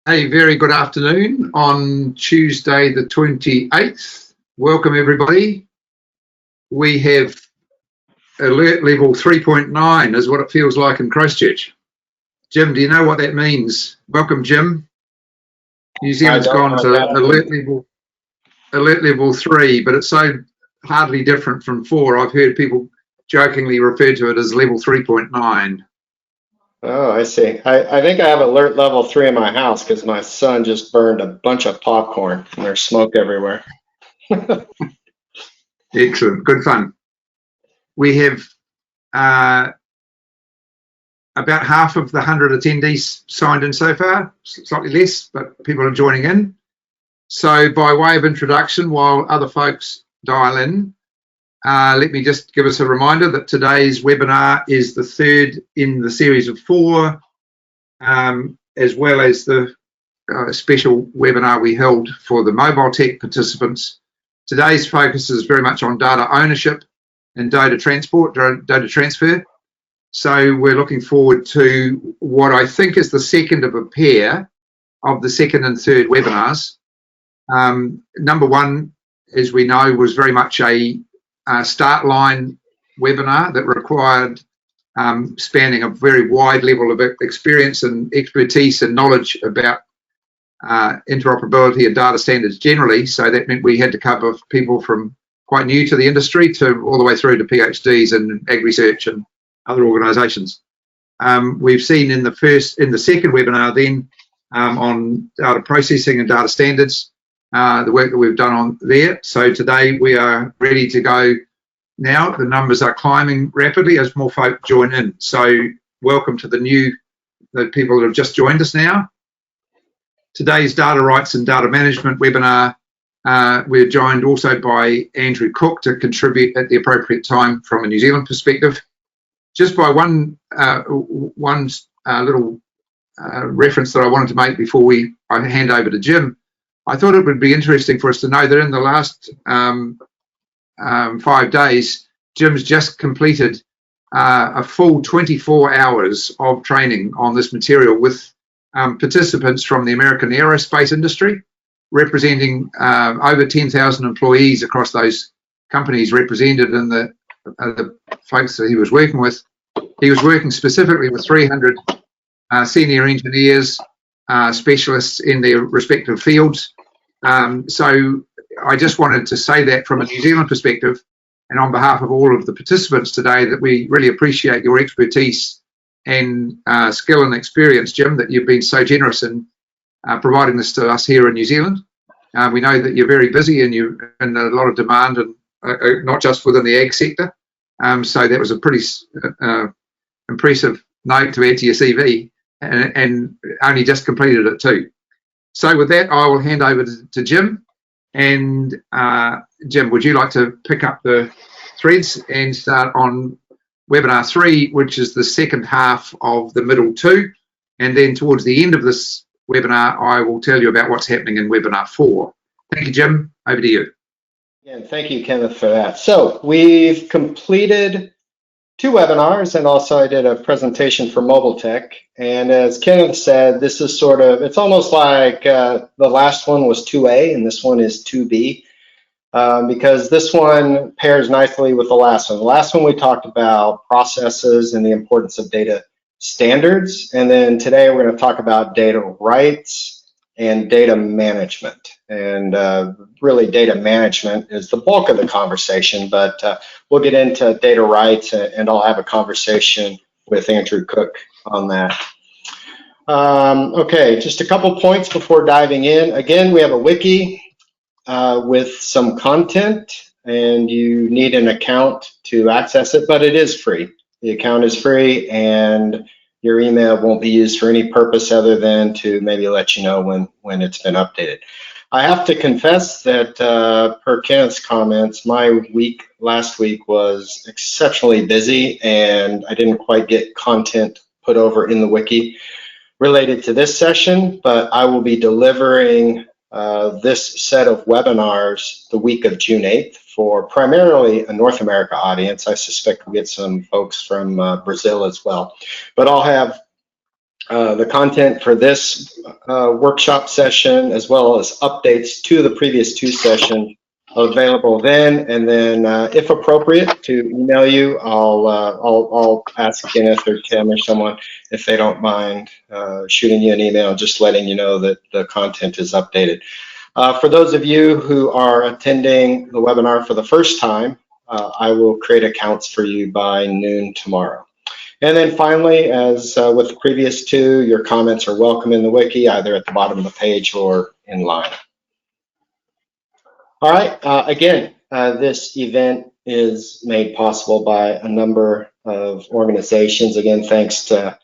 A very good afternoon on Tuesday the 28th. Welcome everybody. We have alert level 3.9 is what it feels like in Christchurch. Jim, do you know what that means? Welcome, Jim. New Zealand's gone to alert level 3, but it's so hardly different from 4. I've heard people jokingly refer to it as level 3.9. Oh, I see. I think I have alert level 3 in my house because my son just burned a bunch of popcorn and there's smoke everywhere. Excellent, good fun. We have about half of the 100 attendees signed in so far, slightly less, but people are joining in. So by way of introduction, while other folks dial in, let me just give us a reminder that today's webinar is the third in the series of 4, as well as the special webinar we held for the mobile tech participants. Today's focus is very much on data ownership and data transport, data transfer. So we're looking forward to what I think is the second of a pair of the second and third webinars. Number 1, as we know, was very much a start line webinar that required spanning a very wide level of experience and expertise and knowledge about interoperability and data standards generally. So that meant we had to cover people from quite new to the industry to all the way through to PhDs and ag research and other organisations. We've seen in the second webinar then on data processing and data standards, the work that we've done on there. So today we are ready to go now. The numbers are climbing rapidly as more folk join in. So welcome to the people that have just joined us now. Today's data rights and data management webinar, we're joined also by Andrew Cooke to contribute at the appropriate time from a New Zealand perspective. Just by one little reference that I wanted to make before I hand over to Jim, I thought it would be interesting for us to know that in the last 5 days, Jim's just completed a full 24 hours of training on this material with participants from the American aerospace industry, representing over 10,000 employees across those companies represented in the folks that he was working with. He was working specifically with 300 senior engineers, specialists in their respective fields. So I just wanted to say that from a New Zealand perspective and on behalf of all of the participants today that we really appreciate your expertise and skill and experience, Jim, that you've been so generous in providing this to us here in New Zealand. We know that you're very busy and you're in a lot of demand, and not just within the ag sector. So that was a pretty impressive note to add to your CV, and only just completed it too. So with that, I will hand over to Jim. And Jim, would you like to pick up the threads and start on webinar 3, which is the second half of the middle 2. And then towards the end of this webinar, I will tell you about what's happening in webinar 4. Thank you, Jim. Over to you. And thank you, Kenneth, for that. So we've completed 2 webinars, and also I did a presentation for Mobile Tech. And as Kenneth said, this is it's almost like the last one was 2A and this one is 2B, because this one pairs nicely with the last one. The last one we talked about processes and the importance of data standards. And then today we're going to talk about data rights and data management. And really data management is the bulk of the conversation, but we'll get into data rights, and I'll have a conversation with Andrew Cooke on that. Okay, just a couple points before diving in. Again, we have a wiki with some content, and you need an account to access it, but it is free. The account is free, and your email won't be used for any purpose other than to maybe let you know when it's been updated. I have to confess that per Kenneth's comments, my last week was exceptionally busy, and I didn't quite get content put over in the wiki related to this session, but I will be delivering this set of webinars the week of June 8th for primarily a North America audience. I suspect we'll get some folks from Brazil as well. But I'll have the content for this workshop session, as well as updates to the previous 2 sessions, available then. And then, if appropriate, to email you, I'll ask Kenneth or Tim or someone if they don't mind shooting you an email, just letting you know that the content is updated. For those of you who are attending the webinar for the first time, I will create accounts for you by noon tomorrow. And then finally, as with the previous 2, your comments are welcome in the wiki, either at the bottom of the page or in line. All right, again, this event is made possible by a number of organizations. Again, thanks to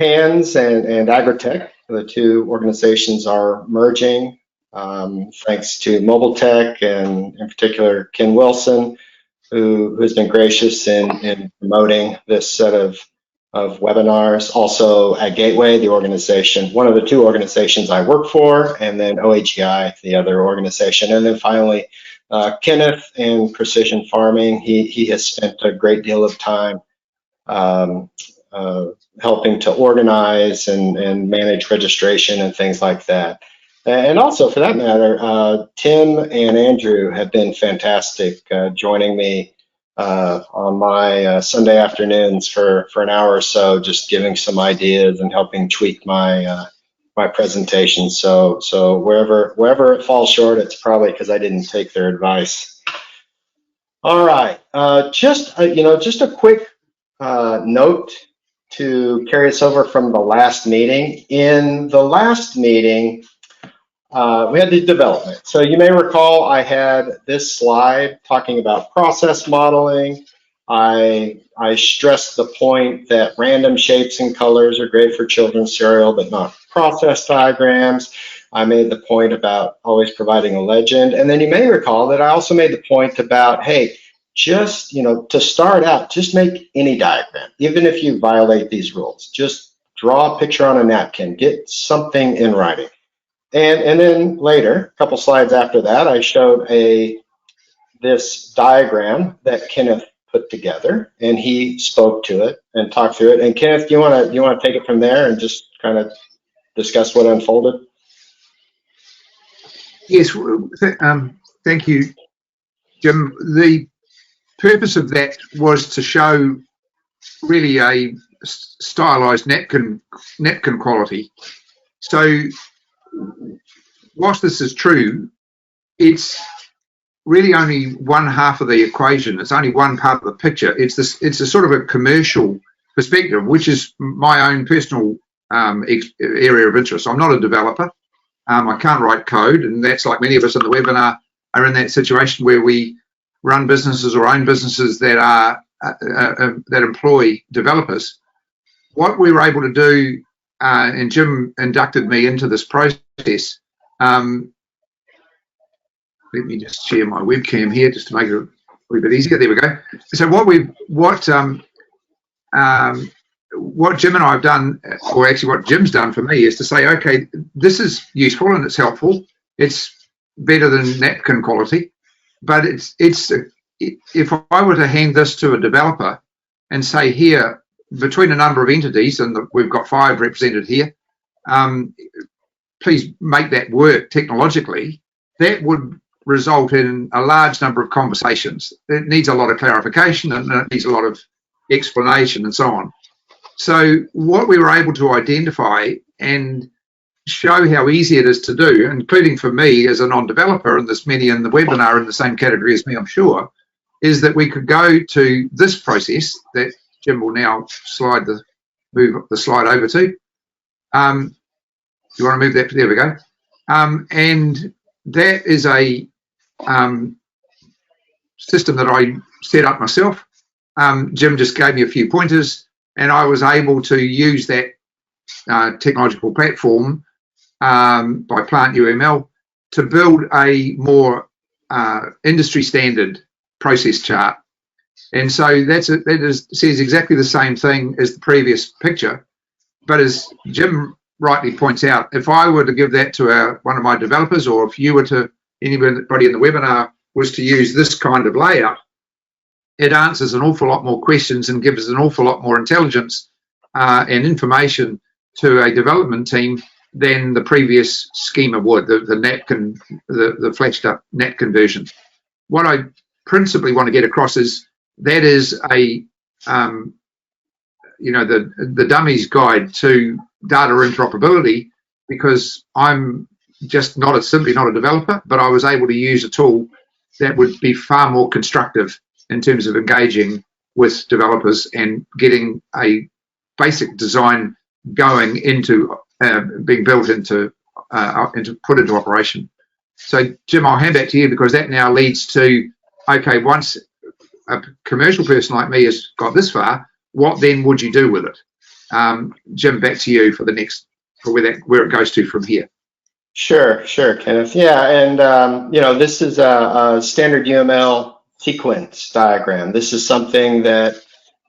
PAANZ and AgriTech. The 2 organizations are merging. Thanks to Mobile Tech and in particular Ken Wilson, who has been gracious in promoting this set of webinars. Also AgGateway, the organization, one of the 2 organizations I work for, and then OAGi, the other organization. And then finally, Kenneth in Precision Farming. He has spent a great deal of time helping to organize and manage registration and things like that. And also, for that matter, Tim and Andrew have been fantastic, joining me on my Sunday afternoons for an hour or so, just giving some ideas and helping tweak my my presentation. So wherever it falls short, it's probably because I didn't take their advice. All right, just a quick note to carry us over from the last meeting. In the last meeting, we had the development. So you may recall I had this slide talking about process modeling. I stressed the point that random shapes and colors are great for children's cereal, but not process diagrams. I made the point about always providing a legend. And then you may recall that I also made the point about, hey, just, to start out, just make any diagram, even if you violate these rules. Just draw a picture on a napkin, get something in writing. And then later, a couple slides after that, I showed this diagram that Kenneth put together, and he spoke to it and talked through it. And Kenneth, do you want to take it from there and just kind of discuss what unfolded? Yes, thank you, Jim. The purpose of that was to show really a stylized napkin quality. So whilst this is true, it's really only one half of the equation. It's only one part of the picture. It's a sort of a commercial perspective, which is my own personal area of interest. I'm not a developer. I can't write code, and that's like many of us in the webinar are in that situation where we run businesses or own businesses that are that employ developers. What we were able to do, and Jim inducted me into this process. Let me just share my webcam here just to make it a little bit easier. There we go. So what Jim and I have done, or actually what Jim's done for me, is to say, okay, this is useful and it's helpful. It's better than napkin quality, but if I were to hand this to a developer and say, here, between a number of entities, and we've got 5 represented here, please make that work technologically, that would result in a large number of conversations. It needs a lot of clarification and it needs a lot of explanation and so on. So what we were able to identify and show how easy it is to do, including for me as a non-developer, and there's many in the webinar in the same category as me, I'm sure, is that we could go to this process that Jim will now move the slide over to. You want to move that? There we go. And that is a system that I set up myself. Jim just gave me a few pointers, and I was able to use that technological platform by Plant UML to build a more industry standard process chart. And so says exactly the same thing as the previous picture, but as Jim rightly points out, if I were to give that to one of my developers, or if you were to, anybody in the webinar was to use this kind of layout, it answers an awful lot more questions and gives an awful lot more intelligence and information to a development team than the previous schema would, the napkin, the flashed up napkin version. What I principally want to get across is that is a the dummy's guide to data interoperability, because I'm just simply not a developer, but I was able to use a tool that would be far more constructive in terms of engaging with developers and getting a basic design going into being built into put into operation. So Jim, I'll hand back to you, because that now leads to, okay, once a commercial person like me has got this far, what then would you do with it? Jim, back to you for the next, for where it goes to from here. Sure, Kenneth. Yeah, and this is a standard UML sequence diagram. This is something that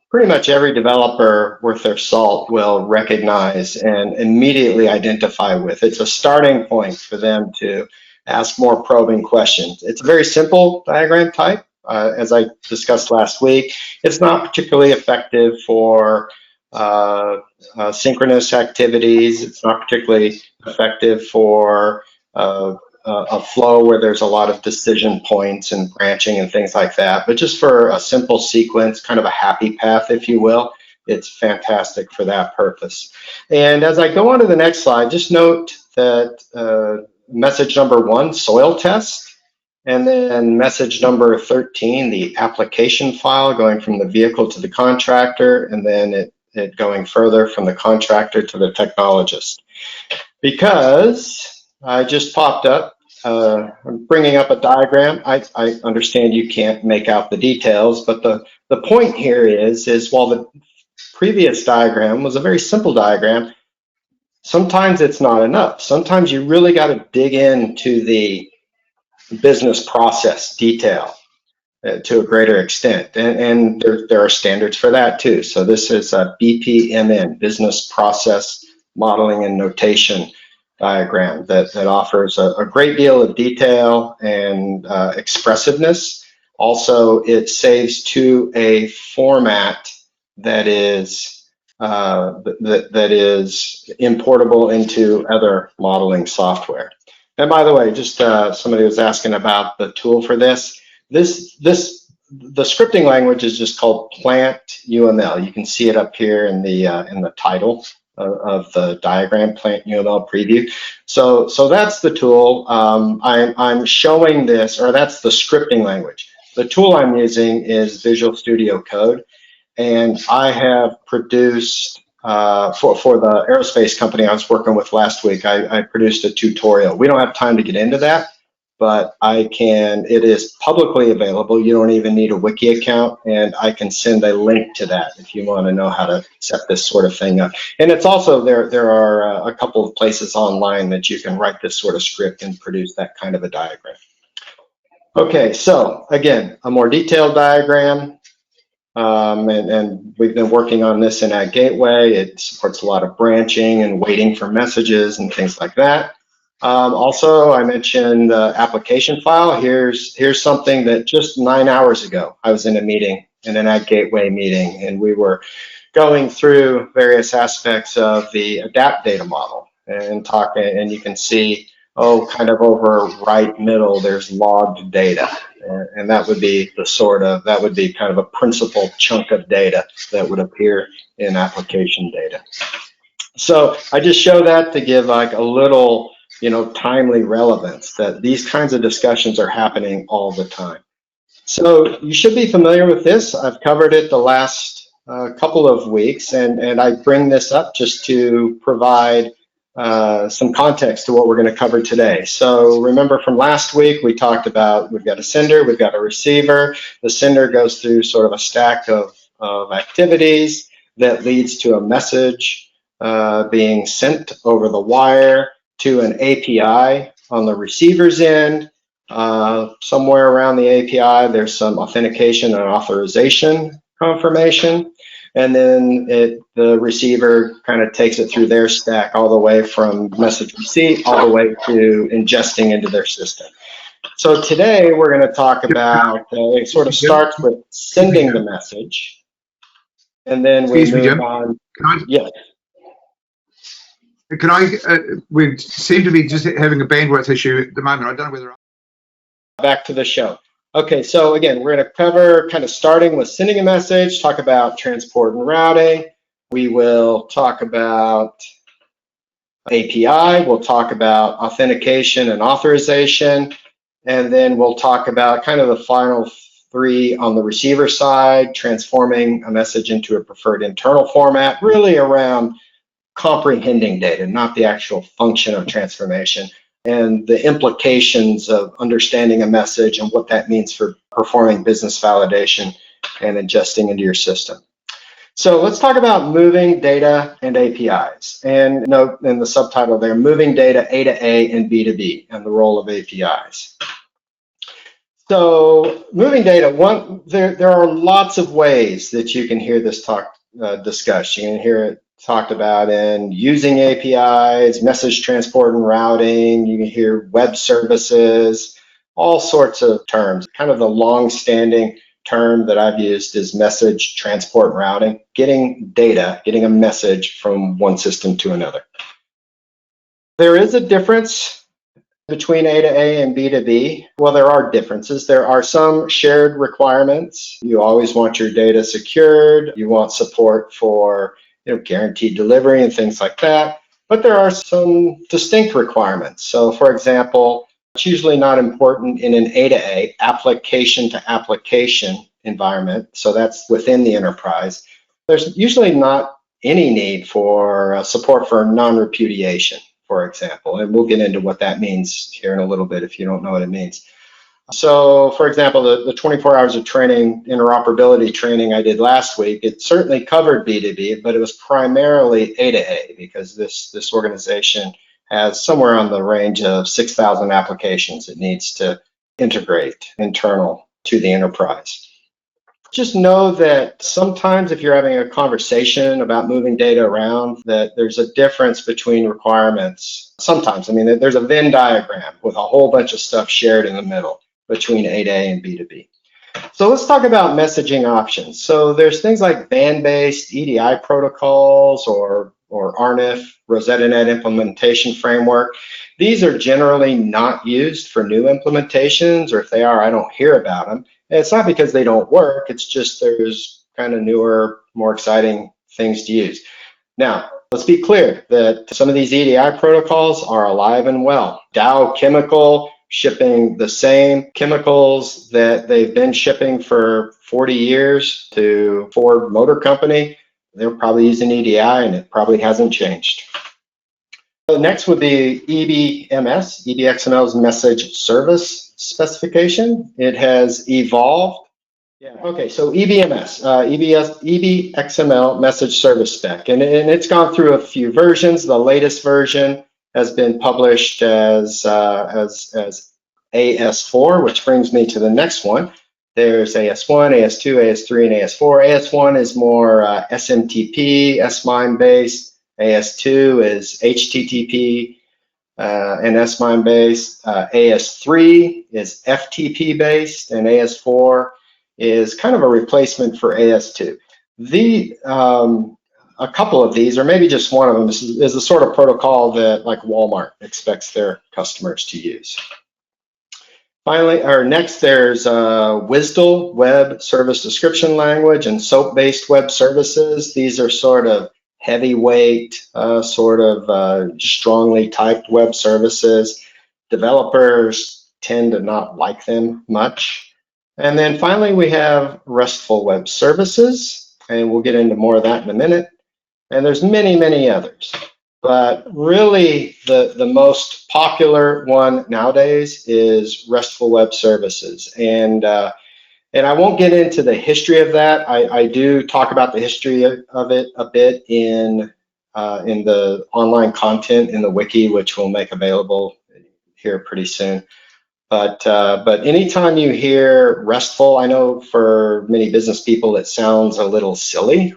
pretty much every developer worth their salt will recognize and immediately identify with. It's a starting point for them to ask more probing questions. It's a very simple diagram type. As I discussed last week, it's not particularly effective for synchronous activities. It's not particularly effective for a flow where there's a lot of decision points and branching and things like that. But just for a simple sequence, kind of a happy path, if you will, it's fantastic for that purpose. And as I go on to the next slide, just note that message number 1, soil test, and then message number 13, the application file going from the vehicle to the contractor, and then it going further from the contractor to the technologist. Because I just popped up, I'm bringing up a diagram. I understand you can't make out the details, but the point here is while the previous diagram was a very simple diagram, sometimes it's not enough. Sometimes you really got to dig into the business process detail to a greater extent, and there are standards for that too. So this is a BPMN, Business Process Modeling and Notation diagram that offers a great deal of detail and expressiveness. Also, it saves to a format that is importable into other modeling software. And by the way, just somebody was asking about the tool for this. The scripting language is just called Plant UML. You can see it up here in the title of the diagram, Plant UML Preview. So that's the tool. I'm showing this, or that's the scripting language. The tool I'm using is Visual Studio Code, and I have produced for the aerospace company I was working with last week, I produced a tutorial. We don't have time to get into that, but it is publicly available. You don't even need a wiki account, and I can send a link to that if you want to know how to set this sort of thing up. And it's also, there are a couple of places online that you can write this sort of script and produce that kind of a diagram. Okay, so again, a more detailed diagram. And we've been working on this in AgGateway. It supports a lot of branching and waiting for messages and things like that. Also, I mentioned the application file. Here's something that just 9 hours ago, I was in a meeting, in an AgGateway meeting, and we were going through various aspects of the ADAPT data model and talking, and you can see, kind of over right middle, there's logged data. And that would be that would be kind of a principal chunk of data that would appear in application data. So I just show that to give like a little, timely relevance that these kinds of discussions are happening all the time. So you should be familiar with this. I've covered it the last couple of weeks, and I bring this up just to provide some context to what we're going to cover today. So remember from last week, we talked about we've got a sender, we've got a receiver. The sender goes through sort of a stack of activities that leads to a message being sent over the wire to an API on the receiver's end. Somewhere around the API, there's some authentication and authorization confirmation. And then the receiver kind of takes it through their stack all the way from message receipt all the way to ingesting into their system. So today we're going to talk about, it sort of starts with sending the message, and then we move on. Can I, yes. Can I, we seem to be just having a bandwidth issue at the moment. I don't know whether. Back to the show. Okay, so again, we're going to cover kind of starting with sending a message, talk about transport and routing. We will talk about API, we'll talk about authentication and authorization, and then we'll talk about kind of the final three on the receiver side, transforming a message into a preferred internal format, really around comprehending data, not the actual function of transformation, and the implications of understanding a message and what that means for performing business validation and ingesting into your system. So let's talk about moving data and APIs. And note in the subtitle there, moving data A to A and B to B, and the role of APIs. So moving data, there are lots of ways that you can hear this talk discussed. You can hear it talked about in using APIs, message transport and routing. You can hear web services, all sorts of terms. Kind of the long-standing term that I've used is message transport and routing, getting data, getting a message from one system to another. There is a difference between A to A and B to B. Well, there are differences. There are some shared requirements. You always want your data secured. You want support for guaranteed delivery and things like that. But there are some distinct requirements. So for example, it's usually not important in an A to A, application to application environment. So that's within the enterprise. There's usually not any need for support for non-repudiation, for example. And we'll get into what that means here in a little bit if you don't know what it means. So, for example, the 24 hours of training, interoperability training I did last week, it certainly covered B2B, but it was primarily A to A because this organization has somewhere on the range of 6,000 applications it needs to integrate internal to the enterprise. Just know that sometimes if you're having a conversation about moving data around, that there's a difference between requirements. Sometimes, I mean, there's a Venn diagram with a whole bunch of stuff shared in the middle between A to A and B to B. So let's talk about messaging options. So there's things like band-based EDI protocols or RNIF, Rosetta Net Implementation Framework. These are generally not used for new implementations, or if they are, I don't hear about them. And it's not because they don't work, it's just there's kind of newer, more exciting things to use. Now, let's be clear that some of these EDI protocols are alive and well. Dow Chemical shipping the same chemicals that they've been shipping for 40 years to Ford Motor Company. They're probably using EDI and it probably hasn't changed. Next would be EBMS, EBXML's message service specification. It has evolved. Yeah. Okay, so EBMS, EBXML message service spec, and it's gone through a few versions. The latest version has been published as AS4, which brings me to the next one. There's AS1, AS2, AS3, and AS4. AS1 is more SMTP, S-MIME based. AS2 is HTTP and S-MIME based. AS3 is FTP based, and AS4 is kind of a replacement for AS2. A couple of these, or maybe just one of them, is the sort of protocol that like Walmart expects their customers to use. Finally, or next, there's WSDL, Web Service Description Language, and SOAP-based web services. These are sort of heavyweight, strongly typed web services. Developers tend to not like them much. And then finally, we have RESTful web services, and we'll get into more of that in a minute. And there's many, many others. But really, the most popular one nowadays is RESTful web services. And I won't get into the history of that. I do talk about the history of it a bit in the online content in the wiki, which we'll make available here pretty soon. But anytime you hear RESTful, I know for many business people it sounds a little silly,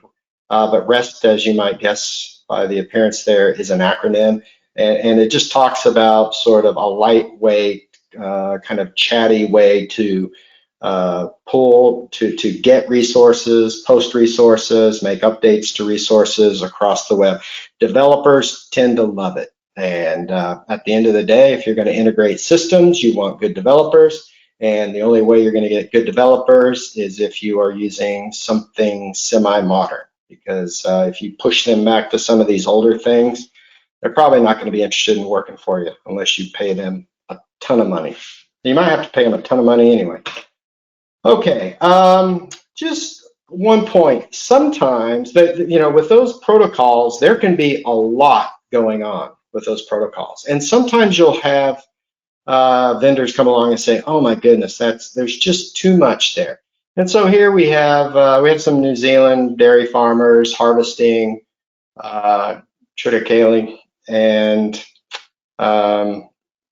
but REST, as you might guess by the appearance there, is an acronym, and it just talks about sort of a lightweight, kind of chatty way to pull to get resources, post resources, make updates to resources across the web. Developers tend to love it. And at the end of the day, if you're going to integrate systems, you want good developers. And the only way you're going to get good developers is if you are using something semi-modern. Because if you push them back to some of these older things, they're probably not going to be interested in working for you unless you pay them a ton of money. You might have to pay them a ton of money anyway. Okay, just one point. Sometimes, with those protocols, there can be a lot going on with those protocols. And sometimes you'll have vendors come along and say, "Oh my goodness, there's just too much there." And so here we have some New Zealand dairy farmers harvesting triticale, and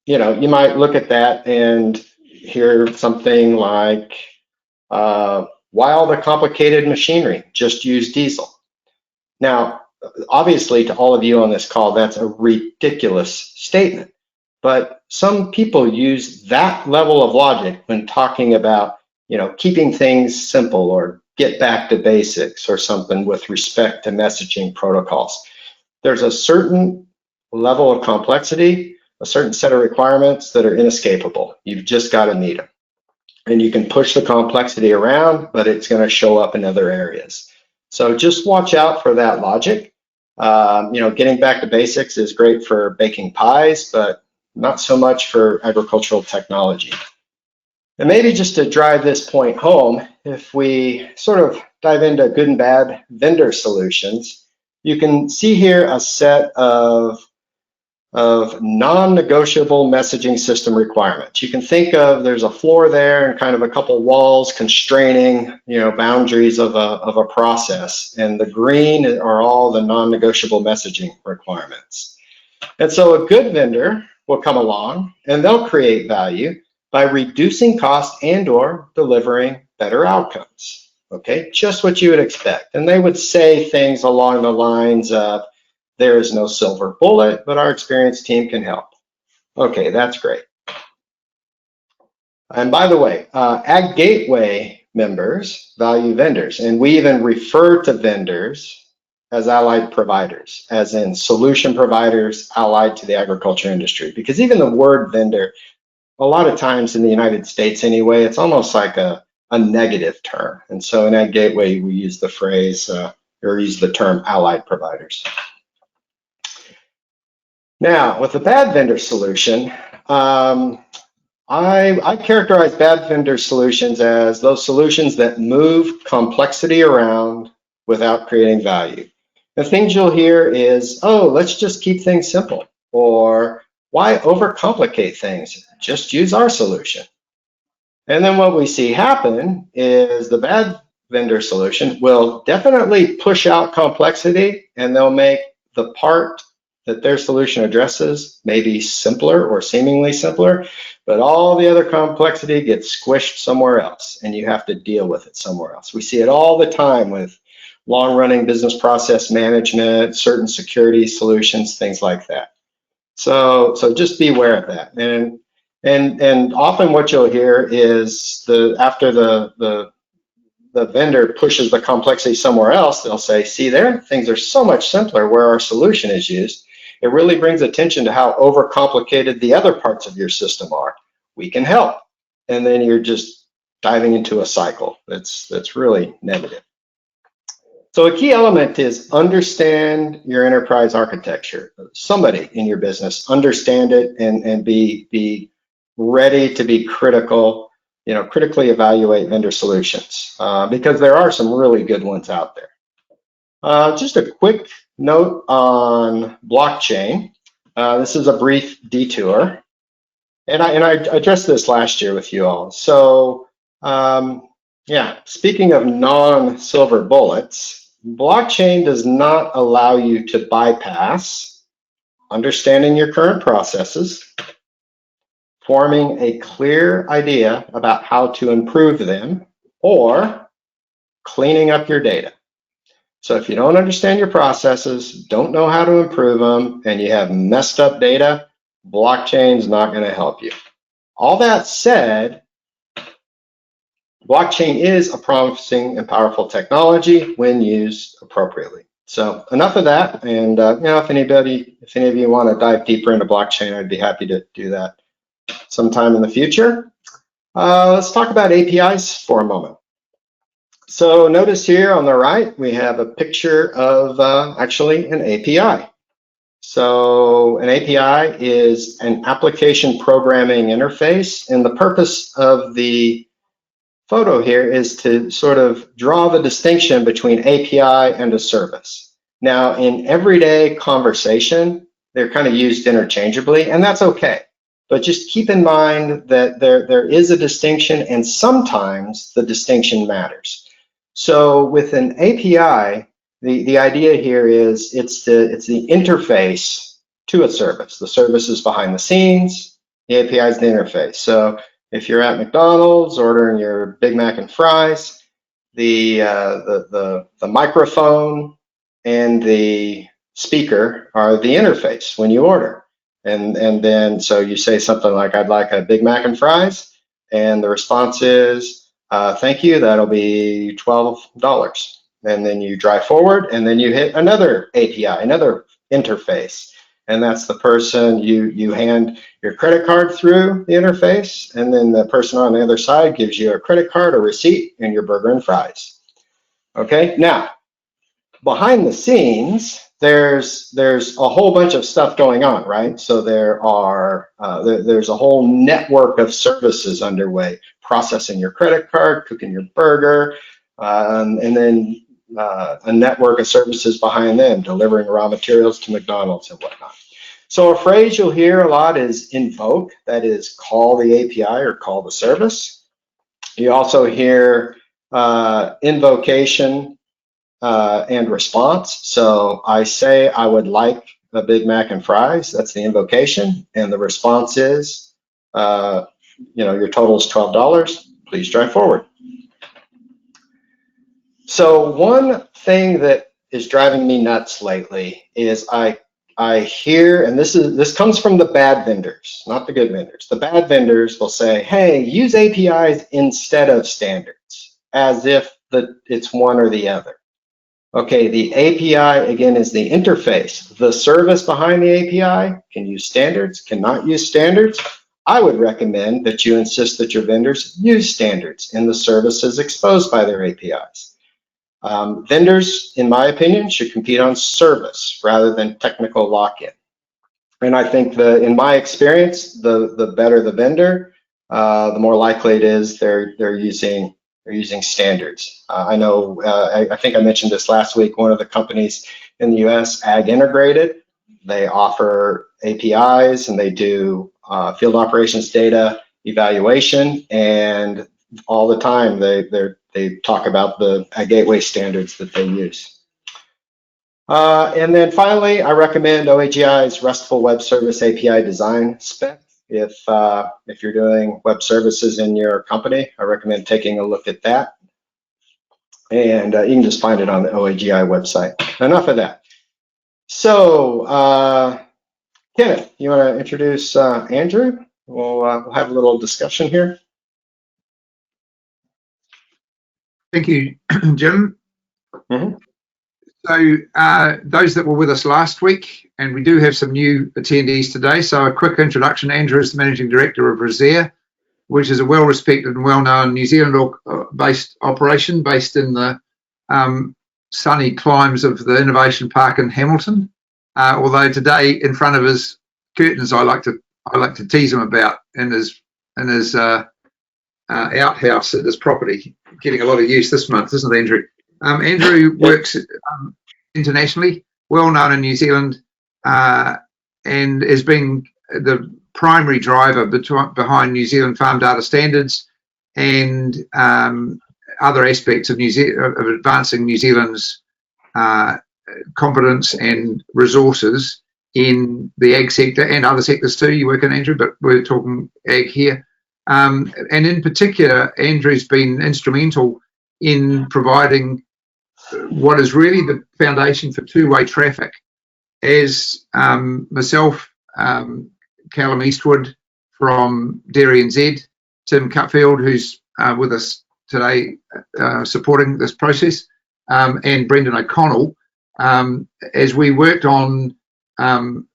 you might look at that and hear something like, "While the complicated machinery, just use diesel." Now, obviously, to all of you on this call, that's a ridiculous statement. But some people use that level of logic when talking about, keeping things simple or get back to basics or something with respect to messaging protocols. There's a certain level of complexity, a certain set of requirements that are inescapable. You've just got to meet them. And you can push the complexity around, but it's going to show up in other areas. So just watch out for that logic. Getting back to basics is great for baking pies, but not so much for agricultural technology. And maybe just to drive this point home, if we sort of dive into good and bad vendor solutions, you can see here a set of non-negotiable messaging system requirements. You can think of, there's a floor there and kind of a couple walls constraining, boundaries of a process, and the green are all the non-negotiable messaging requirements. And so a good vendor will come along and they'll create value by reducing cost and/or delivering better outcomes. Okay, just what you would expect. And they would say things along the lines of, "There is no silver bullet, but our experienced team can help." Okay, that's great. And by the way, AgGateway members value vendors, and we even refer to vendors as allied providers, as in solution providers allied to the agriculture industry. Because even the word vendor, a lot of times in the United States anyway, it's almost like a negative term. And so in AgGateway, we use the phrase, or use the term allied providers. Now, with the bad vendor solution, I characterize bad vendor solutions as those solutions that move complexity around without creating value. The things you'll hear is, "Oh, let's just keep things simple," or "Why overcomplicate things? Just use our solution." And then what we see happen is the bad vendor solution will definitely push out complexity, and they'll make the part that their solution addresses maybe simpler or seemingly simpler, but all the other complexity gets squished somewhere else, and you have to deal with it somewhere else. We see it all the time with long-running business process management, certain security solutions, things like that. So just be aware of that. And often what you'll hear is after the vendor pushes the complexity somewhere else, they'll say, "See there, things are so much simpler where our solution is used. It really brings attention to how overcomplicated the other parts of your system are. We can help." And then you're just diving into a cycle that's really negative. So a key element is understand your enterprise architecture. Somebody in your business understand it and be ready to be critical, critically evaluate vendor solutions because there are some really good ones out there. Just a quick note on blockchain. This is a brief detour, and I addressed this last year with you all. So speaking of non-silver bullets, blockchain does not allow you to bypass understanding your current processes, forming a clear idea about how to improve them, or cleaning up your data. So if you don't understand your processes, don't know how to improve them, and you have messed up data, blockchain's not going to help you. All that said, blockchain is a promising and powerful technology when used appropriately. So enough of that. And you know, if any of you want to dive deeper into blockchain, I'd be happy to do that sometime in the future. Let's talk about APIs for a moment. So notice here on the right, we have a picture of actually an API. So an API is an application programming interface, and the purpose of the photo here is to sort of draw the distinction between API and a service. Now, in everyday conversation, they're kind of used interchangeably, and that's okay. But just keep in mind that there is a distinction, and sometimes the distinction matters. So with an API, the idea here is it's the interface to a service. The service is behind the scenes, the API is the interface. So if you're at McDonald's ordering your Big Mac and fries, the microphone and the speaker are the interface when you order. And then so you say something like, I'd like a Big Mac and fries, and the response is, thank you, that'll be $12. And then you drive forward, and then you hit another API, another interface. And that's the person you hand your credit card through the interface, and then the person on the other side gives you a credit card, a receipt, and your burger and fries. Okay, now behind the scenes, there's a whole bunch of stuff going on, right? So there's a whole network of services underway: processing your credit card, cooking your burger, and then a network of services behind them, delivering raw materials to McDonald's and whatnot. So a phrase you'll hear a lot is invoke, that is, call the API or call the service. You also hear invocation and response. So I say I would like a Big Mac and fries. That's the invocation, and the response is, your total is $12. Please drive forward. So one thing that is driving me nuts lately is I hear, and this comes from the bad vendors, not the good vendors. The bad vendors will say, hey, use APIs instead of standards, as if it's one or the other. Okay, the API, again, is the interface. The service behind the API can use standards, cannot use standards. I would recommend that you insist that your vendors use standards in the services exposed by their APIs. Vendors, in my opinion, should compete on service rather than technical lock-in. And I think in my experience, the better the vendor, the more likely it is they're using standards. I know, I think I mentioned this last week, one of the companies in the US, AgIntegrated, they offer APIs and they do field operations data evaluation, and all the time they talk about the AgGateway standards that they use. And then finally, I recommend OAGi's RESTful Web Service API design spec. If you're doing web services in your company, I recommend taking a look at that. And you can just find it on the OAGi website. Enough of that. So, Kenneth, you want to introduce Andrew? We'll have a little discussion here. Thank you, Jim. Mm-hmm. So those that were with us last week, and we do have some new attendees today, so a quick introduction. Andrew is the Managing Director of Rezare, which is a well-respected and well-known New Zealand-based operation based in the sunny climes of the Innovation Park in Hamilton. Although today, in front of his curtains, I like to tease him about in his outhouse at his property, getting a lot of use this month, isn't it, Andrew? Andrew works internationally, well known in New Zealand, and has been the primary driver behind New Zealand farm data standards and other aspects of advancing New Zealand's competence and resources in the ag sector and other sectors too. You work in, Andrew, but we're talking ag here. And in particular, Andrew's been instrumental in providing what is really the foundation for two-way traffic. As myself, Callum Eastwood from Dairy NZ, Tim Cutfield, who's with us today supporting this process, and Brendan O'Connell, as we worked on under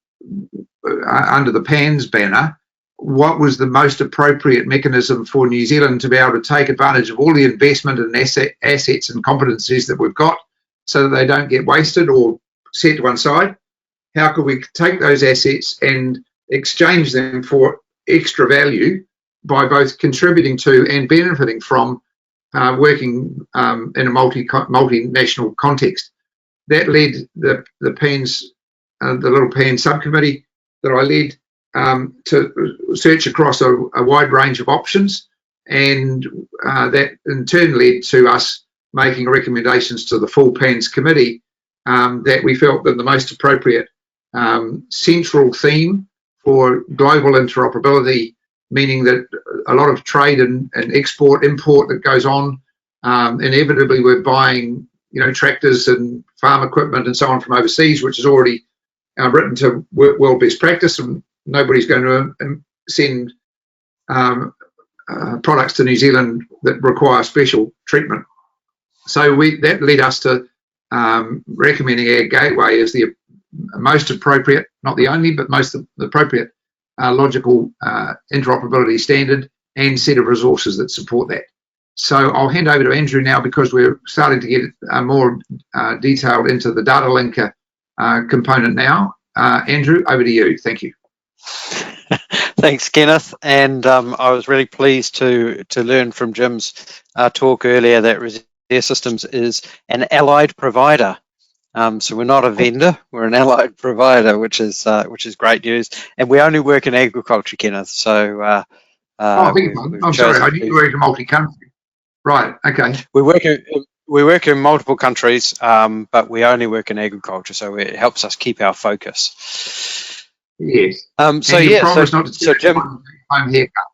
the PAANZ banner, what was the most appropriate mechanism for New Zealand to be able to take advantage of all the investment and assets and competencies that we've got so that they don't get wasted or set to one side. How could we take those assets and exchange them for extra value by both contributing to and benefiting from working in a multinational context? That led the PAANZ, the little PAANZ subcommittee that I led, to search across a wide range of options, and that in turn led to us making recommendations to the full PAANZ committee that we felt that the most appropriate central theme for global interoperability, meaning that a lot of trade and export, import that goes on, inevitably we're buying, tractors and farm equipment and so on from overseas, which is already written to world best practice, and nobody's going to send products to New Zealand that require special treatment. So that led us to recommending AgGateway as the most appropriate, not the only, but most appropriate logical interoperability standard and set of resources that support that. So I'll hand over to Andrew now, because we're starting to get more detailed into the data linker component now. Andrew, over to you. Thank you. Thanks, Kenneth. And I was really pleased to learn from Jim's talk earlier that Rezare Systems is an allied provider. So we're not a vendor, we're an allied provider, which is great news. And we only work in agriculture, Kenneth. So I'm sorry, I didn't work in multi-country. Right, okay. We work in multiple countries, but we only work in agriculture, so it helps us keep our focus. Yes. So Jim, home haircut.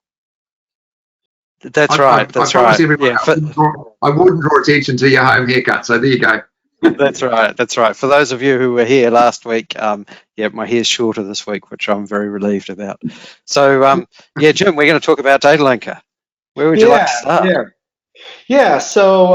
That's right. I wouldn't draw attention to your home haircut. So there you go. That's right. For those of you who were here last week, my hair's shorter this week, which I'm very relieved about. So Jim, we're going to talk about data linker. Where would you like to start? Yeah. So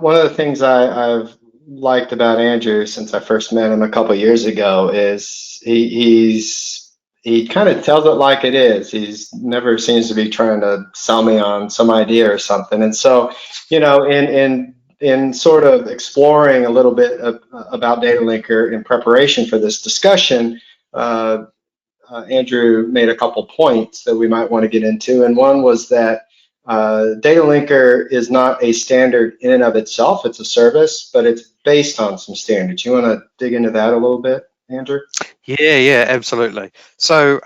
one of the things I've liked about Andrew since I first met him a couple of years ago is he kind of tells it like it is. He's never seems to be trying to sell me on some idea or something. And so, in sort of exploring a little bit about data linker in preparation for this discussion, Andrew made a couple points that we might want to get into. And one was that data linker is not a standard in and of itself. It's a service, but it's based on some standards. You want to dig into that a little bit, Andrew? Yeah, absolutely. So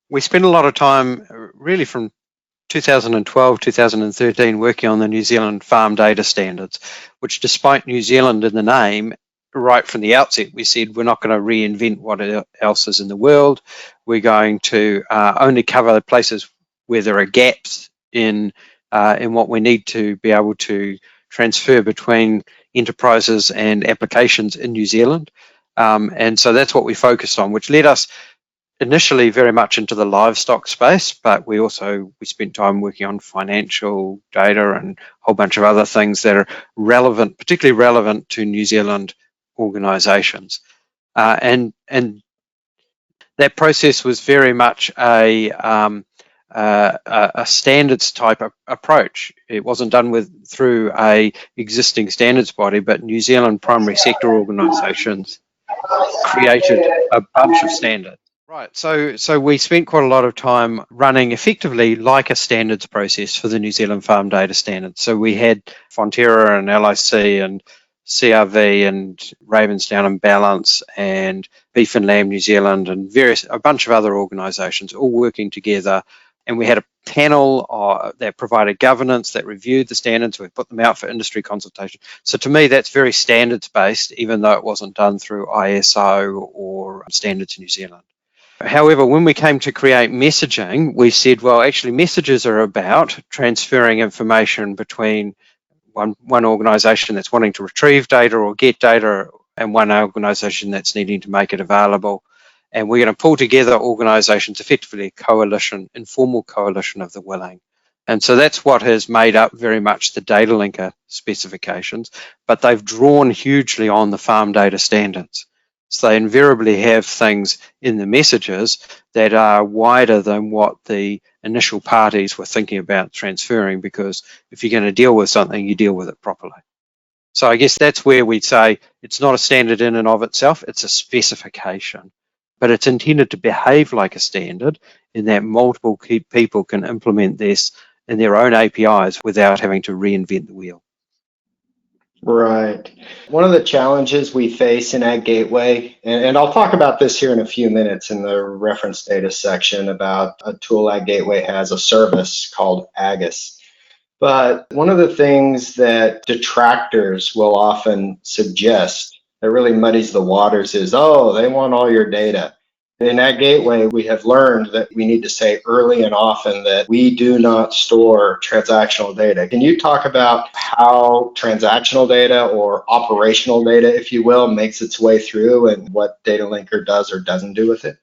we spent a lot of time really from 2012, 2013 working on the New Zealand farm data standards, which, despite New Zealand in the name, right from the outset we said we're not going to reinvent what else is in the world. We're going to only cover the places where there are gaps in what we need to be able to transfer between enterprises and applications in New Zealand. And so that's what we focused on, which led us initially very much into the livestock space, but we spent time working on financial data and a whole bunch of other things that are relevant, particularly relevant to New Zealand organisations. And that process was very much a standards type approach. It wasn't done through a existing standards body, but New Zealand primary sector organisations created a bunch of standards. Right, so we spent quite a lot of time running effectively like a standards process for the New Zealand Farm Data Standards. So we had Fonterra and LIC and CRV and Ravensdown and Balance and Beef and Lamb New Zealand and a bunch of other organisations all working together. And we had a panel that provided governance, that reviewed the standards. We put them out for industry consultation. So to me, that's very standards-based, even though it wasn't done through ISO or Standards New Zealand. However, when we came to create messaging, we said, well, actually messages are about transferring information between one organisation that's wanting to retrieve data or get data and one organisation that's needing to make it available. And we're going to pull together organisations, effectively a coalition, informal coalition of the willing. And so that's what has made up very much the data linker specifications, but they've drawn hugely on the farm data standards. So they invariably have things in the messages that are wider than what the initial parties were thinking about transferring, because if you're going to deal with something, you deal with it properly. So I guess that's where we'd say it's not a standard in and of itself, it's a specification, but it's intended to behave like a standard in that multiple people can implement this in their own APIs without having to reinvent the wheel. Right. One of the challenges we face in AgGateway, and I'll talk about this here in a few minutes in the reference data section about a tool AgGateway has, a service called AGIIS. But one of the things that detractors will often suggest that really muddies the waters is, oh, they want all your data. In AgGateway, we have learned that we need to say early and often that we do not store transactional data. Can you talk about how transactional data or operational data, if you will, makes its way through and what Data Linker does or doesn't do with it?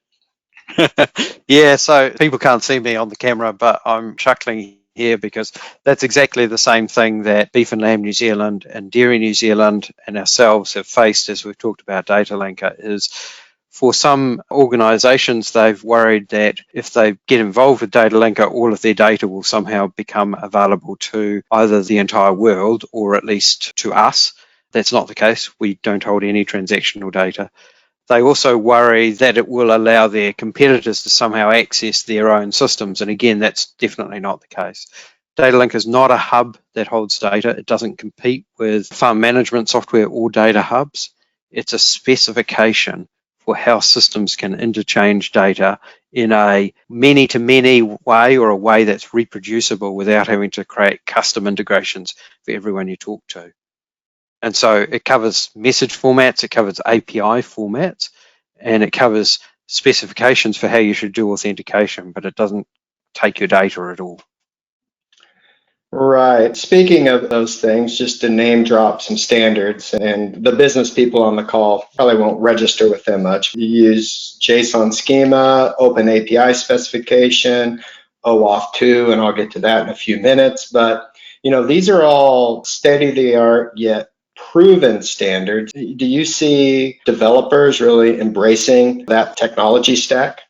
Yeah, so people can't see me on the camera, but I'm chuckling here because that's exactly the same thing that Beef and Lamb New Zealand and Dairy New Zealand and ourselves have faced as we've talked about Data Linker. Is for some organisations, they've worried that if they get involved with Data Linker, all of their data will somehow become available to either the entire world or at least to us. That's not the case. We don't hold any transactional data. They also worry that it will allow their competitors to somehow access their own systems. And again, that's definitely not the case. Data Linker is not a hub that holds data. It doesn't compete with farm management software or data hubs. It's a specification for how systems can interchange data in a many-to-many way, or a way that's reproducible without having to create custom integrations for everyone you talk to. And so it covers message formats, it covers API formats, and it covers specifications for how you should do authentication, but it doesn't take your data at all. Right. Speaking of those things, just to name drop some standards, and the business people on the call probably won't register with them much. You use JSON schema, Open API specification, OAuth 2, and I'll get to that in a few minutes. But, you know, these are all state-of-the-art yet proven standards. Do you see developers really embracing that technology stack?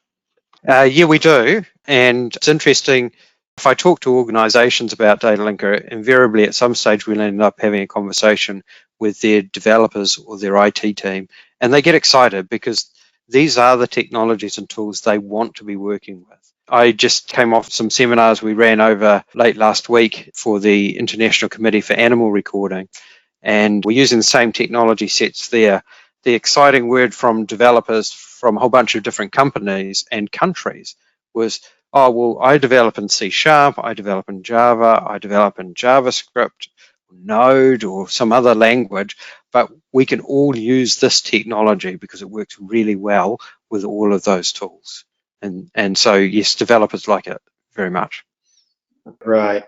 Yeah, we do. And it's interesting. If I talk to organisations about Data Linker, invariably at some stage we'll end up having a conversation with their developers or their IT team, and they get excited because these are the technologies and tools they want to be working with. I just came off some seminars we ran over late last week for the International Committee for Animal Recording, and we're using the same technology sets there. The exciting word from developers from a whole bunch of different companies and countries was, oh, well, I develop in C#, I develop in Java, I develop in JavaScript, Node, or some other language, but we can all use this technology because it works really well with all of those tools. And so, yes, developers like it very much. Right.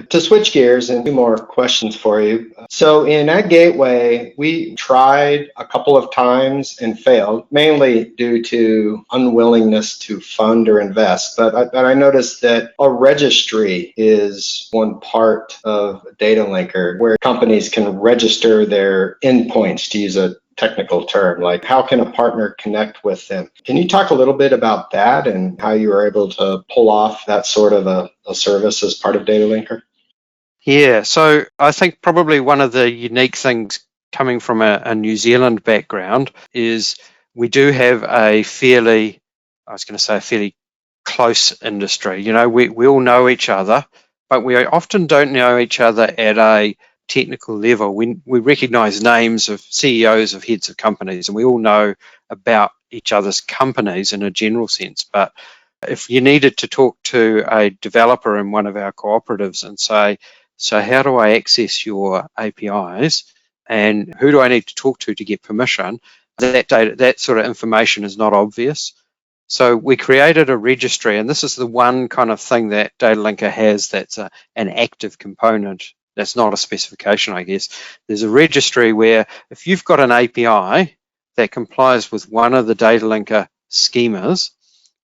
To switch gears and 2 more questions for you. So in AgGateway, we tried a couple of times and failed, mainly due to unwillingness to fund or invest. But I noticed that a registry is one part of Data Linker where companies can register their endpoints, to use a technical term. Like, how can a partner connect with them? Can you talk a little bit about that and how you were able to pull off that sort of a service as part of Data Linker? Yeah, so I think probably one of the unique things coming from a New Zealand background is we do have a fairly close industry. You know, we all know each other, but we often don't know each other at a technical level. We recognize names of CEOs of heads of companies, and we all know about each other's companies in a general sense. But if you needed to talk to a developer in one of our cooperatives and say, so how do I access your APIs and who do I need to talk to get permission, that sort of information is not obvious. So we created a registry, and this is the one kind of thing that Data Linker has that's an active component. That's not a specification, I guess. There's a registry where if you've got an API that complies with one of the Data Linker schemas,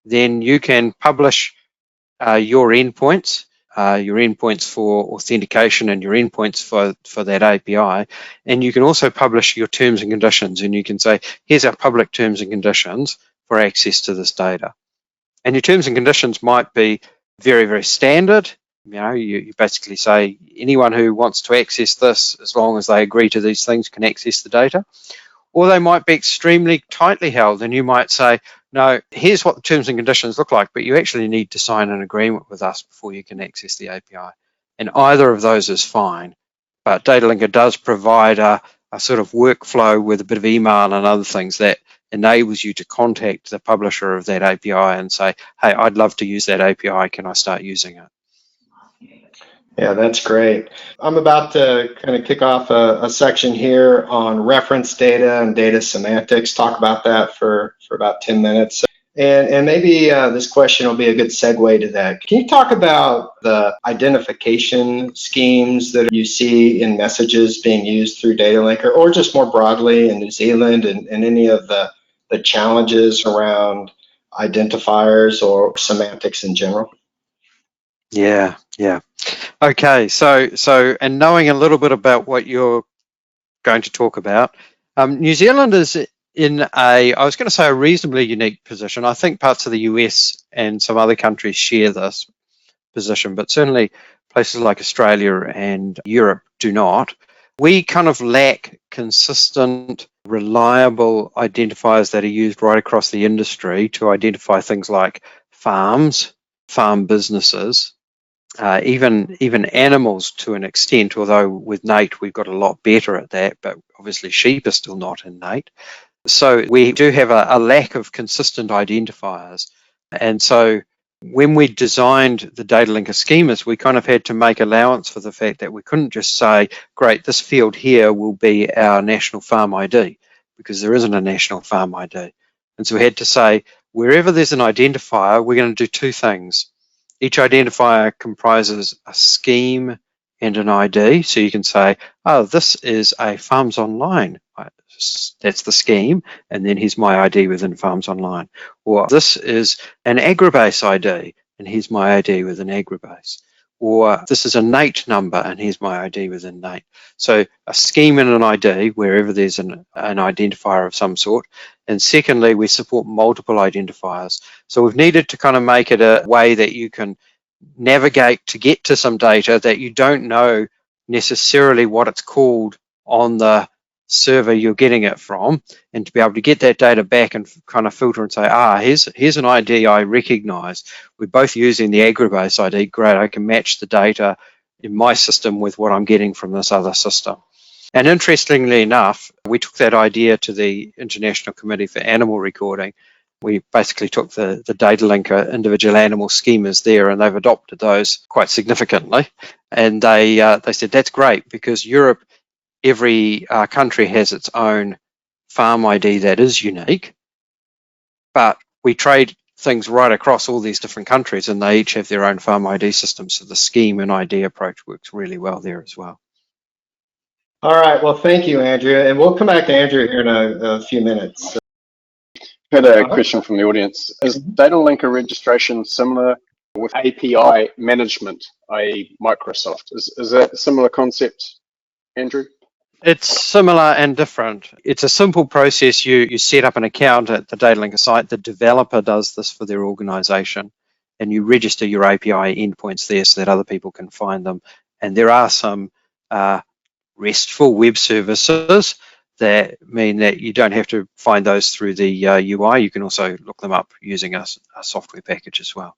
then you can publish your endpoints your endpoints for authentication and your endpoints for that API. And you can also publish your terms and conditions, and you can say, here's our public terms and conditions for access to this data. And your terms and conditions might be very, very standard. You basically say anyone who wants to access this, as long as they agree to these things, can access the data. Or they might be extremely tightly held, and you might say, no, here's what the terms and conditions look like, but you actually need to sign an agreement with us before you can access the API. And either of those is fine. But Data Linker does provide a sort of workflow with a bit of email and other things that enables you to contact the publisher of that API and say, hey, I'd love to use that API. Can I start using it? Yeah, that's great. I'm about to kind of kick off a section here on reference data and data semantics, talk about that for about 10 minutes. And maybe this question will be a good segue to that. Can you talk about the identification schemes that you see in messages being used through Data Linker, or just more broadly in New Zealand, and any of the challenges around identifiers or semantics in general? Yeah. Okay, so and knowing a little bit about what you're going to talk about, New Zealand is in I was going to say a reasonably unique position. I think parts of the US and some other countries share this position, but certainly places like Australia and Europe do not. We kind of lack consistent, reliable identifiers that are used right across the industry to identify things like farms, farm businesses, even animals to an extent, although with NATE we've got a lot better at that, but obviously sheep are still not in NATE. So we do have a lack of consistent identifiers. And so when we designed the data linker schemas, we kind of had to make allowance for the fact that we couldn't just say, great, this field here will be our national farm ID, because there isn't a national farm ID. And so we had to say, wherever there's an identifier, we're going to do two things. Each identifier comprises a scheme and an ID. So you can say, oh, this is a Farms Online. That's the scheme. And then here's my ID within Farms Online. Or this is an Agribase ID. And here's my ID within Agribase. Or this is a NATE number. And here's my ID within NATE. So a scheme and an ID wherever there's an identifier of some sort. And secondly, we support multiple identifiers. So we've needed to kind of make it a way that you can navigate to get to some data that you don't know necessarily what it's called on the server you're getting it from, and to be able to get that data back and kind of filter and say, here's an ID I recognize. We're both using the Agribase ID. Great, I can match the data in my system with what I'm getting from this other system. And interestingly enough, we took that idea to the International Committee for Animal Recording. We basically took the data linker individual animal schemas there, and they've adopted those quite significantly. And they said, that's great, because Europe, every country has its own farm ID that is unique, but we trade things right across all these different countries, and they each have their own farm ID system. So the scheme and ID approach works really well there as well. All right, well, thank you, Andrea, and we'll come back to Andrea here in a few minutes. I had a question from the audience. Is data linker registration similar with API management, i.e. Microsoft? Is that a similar concept, Andrew? It's similar and different. It's a simple process. You set up an account at the data linker site. The developer does this for their organization, and you register your API endpoints there so that other people can find them. And there are some RESTful web services that mean that you don't have to find those through the UI. You can also look them up using a software package as well.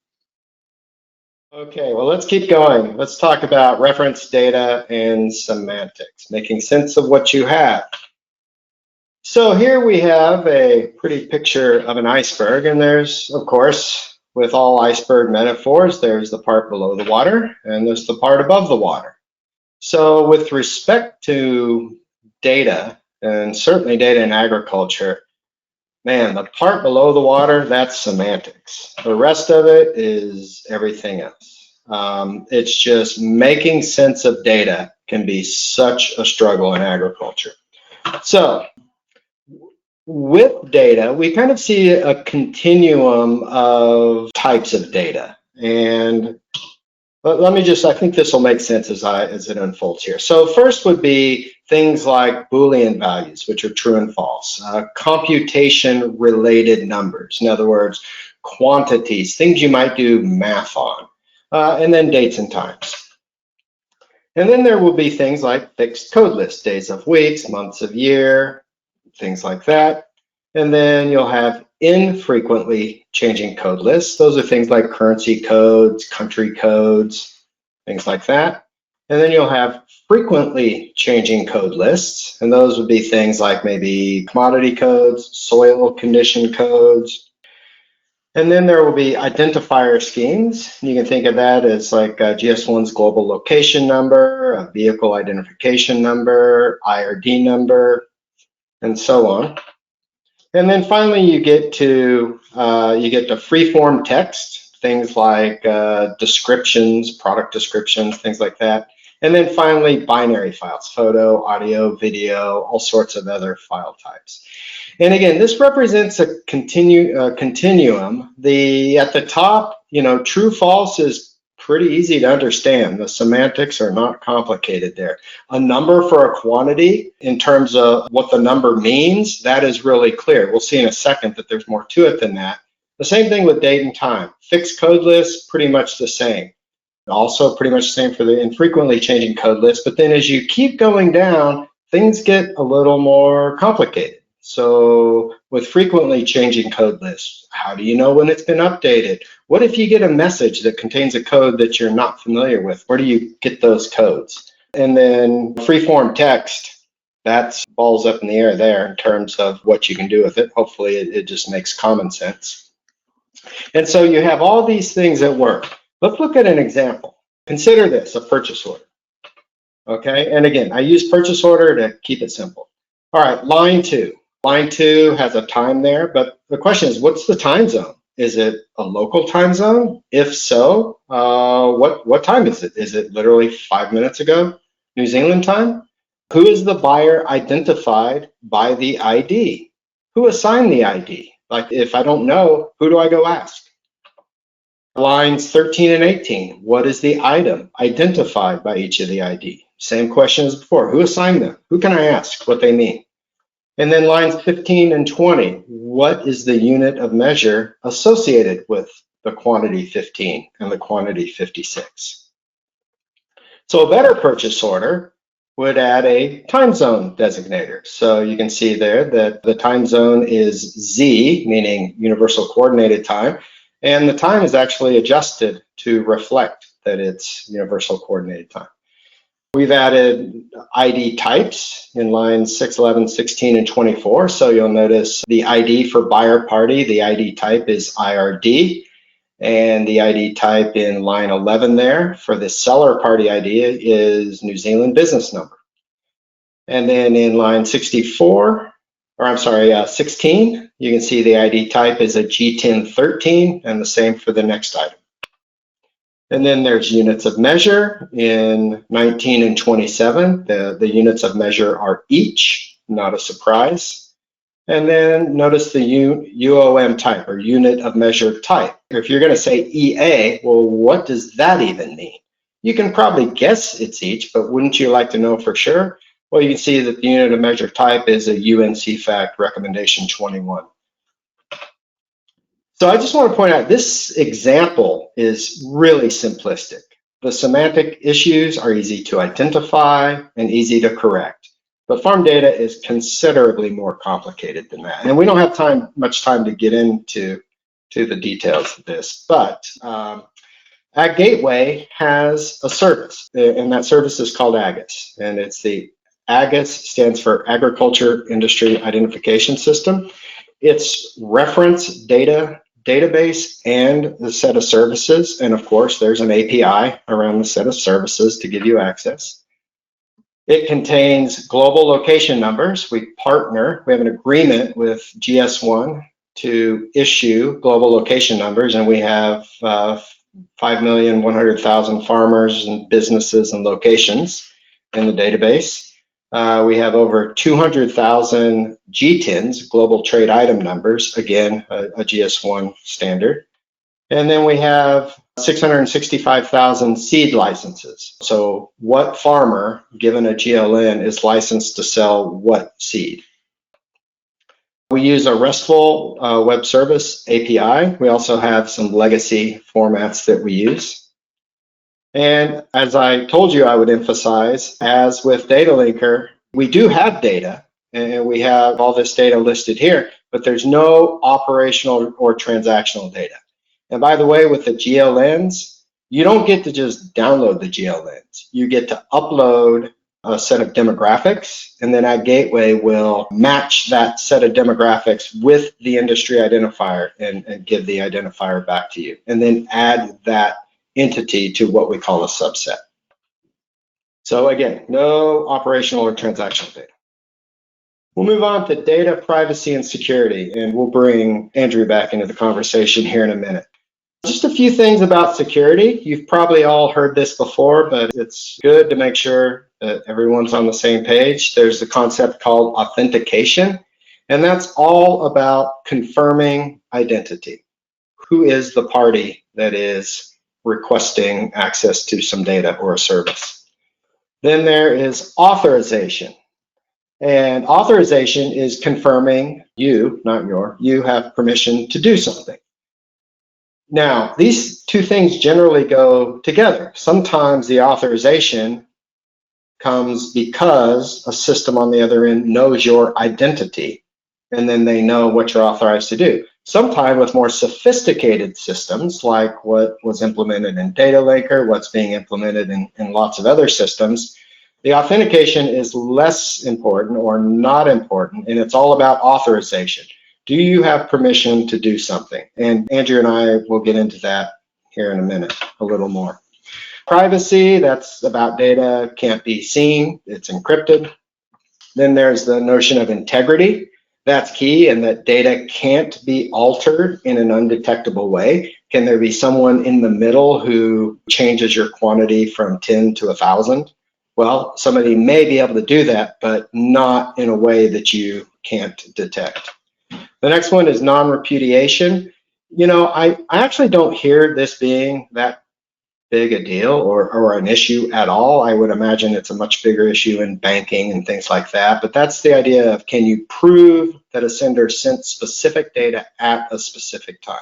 Okay, well, let's keep going. Let's talk about reference data and semantics, making sense of what you have. So here we have a pretty picture of an iceberg, and there's, of course, with all iceberg metaphors, there's the part below the water and there's the part above the water. So with respect to data, and certainly data in agriculture, man, the part below the water, that's semantics. The rest of it is everything else. It's just making sense of data can be such a struggle in agriculture. So with data, we kind of see a continuum of types of data. And But let me just, I think this will make sense as it unfolds here. So first would be things like Boolean values, which are true and false, computation-related numbers, in other words, quantities, things you might do math on, and then dates and times. And then there will be things like fixed code lists, days of weeks, months of year, things like that. And then you'll have infrequently changing code lists. Those are things like currency codes, country codes, things like that. And then you'll have frequently changing code lists. And those would be things like maybe commodity codes, soil condition codes. And then there will be identifier schemes. You can think of that as like GS1's global location number, a vehicle identification number, IRD number, and so on. And then finally, you get to free-form text, things like descriptions, product descriptions, things like that. And then finally, binary files, photo, audio, video, all sorts of other file types. And again, this represents a continuum. At the top, true, false is pretty easy to understand. The semantics are not complicated there. A number for a quantity in terms of what the number means, that is really clear. We'll see in a second that there's more to it than that. The same thing with date and time. Fixed code lists, pretty much the same. Also pretty much the same for the infrequently changing code lists. But then as you keep going down, things get a little more complicated. So with frequently changing code lists, how do you know when it's been updated? What if you get a message that contains a code that you're not familiar with? Where do you get those codes? And then free-form text, that's balls up in the air there in terms of what you can do with it. Hopefully it just makes common sense. And so you have all these things at work. Let's look at an example. Consider this, a purchase order. Okay, and again, I use purchase order to keep it simple. All right, line 2. Line 2 has a time there, but the question is, what's the time zone? Is it a local time zone? If so, what time is it? Is it literally 5 minutes ago, New Zealand time? Who is the buyer identified by the ID? Who assigned the ID? Like, if I don't know, who do I go ask? Lines 13 and 18, what is the item identified by each of the ID? Same question as before, who assigned them? Who can I ask what they mean? And then lines 15 and 20, what is the unit of measure associated with the quantity 15 and the quantity 56? So a better purchase order would add a time zone designator. So you can see there that the time zone is Z, meaning universal coordinated time, and the time is actually adjusted to reflect that it's universal coordinated time. We've added ID types in lines 6, 11, 16, and 24. So you'll notice the ID for buyer party, the ID type is IRD, and the ID type in line 11 there for the seller party ID is New Zealand business number. And then in line 16, you can see the ID type is a G1013, and the same for the next item. And then there's units of measure in 19 and 27. The units of measure are each, not a surprise. And then notice the UOM type, or unit of measure type. If you're going to say EA, well, what does that even mean? You can probably guess it's each, but wouldn't you like to know for sure? Well, you can see that the unit of measure type is a UNCFACT recommendation 21. So I just want to point out this example is really simplistic. The semantic issues are easy to identify and easy to correct. But farm data is considerably more complicated than that. And we don't have much time to get into the details of this. But AgGateway has a service, and that service is called AGIIS. And it's the AGIIS stands for Agriculture Industry Identification System. It's reference data database and the set of services. And of course, there's an API around the set of services to give you access. It contains global location numbers. We have an agreement with GS1 to issue global location numbers, and we have 5,100,000 farmers and businesses and locations in the database. We have over 200,000 G10s, global trade item numbers, again, a GS1 standard. And then we have 665,000 seed licenses. So what farmer, given a GLN, is licensed to sell what seed? We use a RESTful web service API. We also have some legacy formats that we use. And as I told you, I would emphasize, as with Data Linker, we do have data, and we have all this data listed here, but there's no operational or transactional data. And by the way, with the GLNs, you don't get to just download the GLNs. You get to upload a set of demographics, and then AgGateway will match that set of demographics with the industry identifier and give the identifier back to you, and then add that entity to what we call a subset. So again, no operational or transactional data. We'll move on to data privacy and security, and we'll bring Andrew back into the conversation here in a minute. Just a few things about security. You've probably all heard this before, but it's good to make sure that everyone's on the same page. There's a concept called authentication, and that's all about confirming identity. Who is the party that is requesting access to some data or a service? Then there is authorization. And authorization is confirming you, not you have permission to do something. Now, these two things generally go together. Sometimes the authorization comes because a system on the other end knows your identity, and then they know what you're authorized to do. Sometimes with more sophisticated systems, like what was implemented in Data Linker, what's being implemented in lots of other systems, the authentication is less important or not important, and it's all about authorization. Do you have permission to do something? And Andrew and I will get into that here in a minute, a little more. Privacy, that's about data can't be seen, it's encrypted. Then there's the notion of integrity. That's key, and that data can't be altered in an undetectable way. Can there be someone in the middle who changes your quantity from 10 to 1,000? Well, somebody may be able to do that, but not in a way that you can't detect. The next one is non-repudiation. You know, I actually don't hear this being that big a deal or an issue at all. I would imagine it's a much bigger issue in banking and things like that. But that's the idea of, can you prove that a sender sent specific data at a specific time?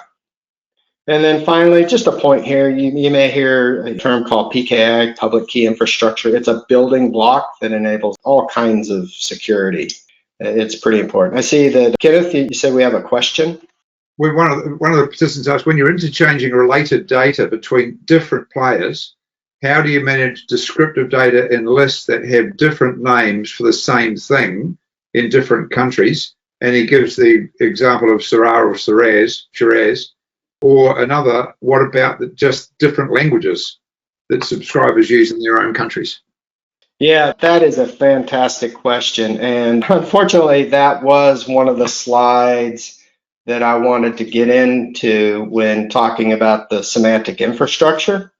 And then finally, just a point here, you may hear a term called PKI, Public Key Infrastructure. It's a building block that enables all kinds of security. It's pretty important. I see that, Kenneth, you said we have a question. One of the participants asked, when you're interchanging related data between different players, how do you manage descriptive data in lists that have different names for the same thing in different countries? And he gives the example of Syrah or Shiraz, or another, what about just different languages that subscribers use in their own countries? Yeah, that is a fantastic question. And unfortunately, that was one of the slides that I wanted to get into when talking about the semantic infrastructure.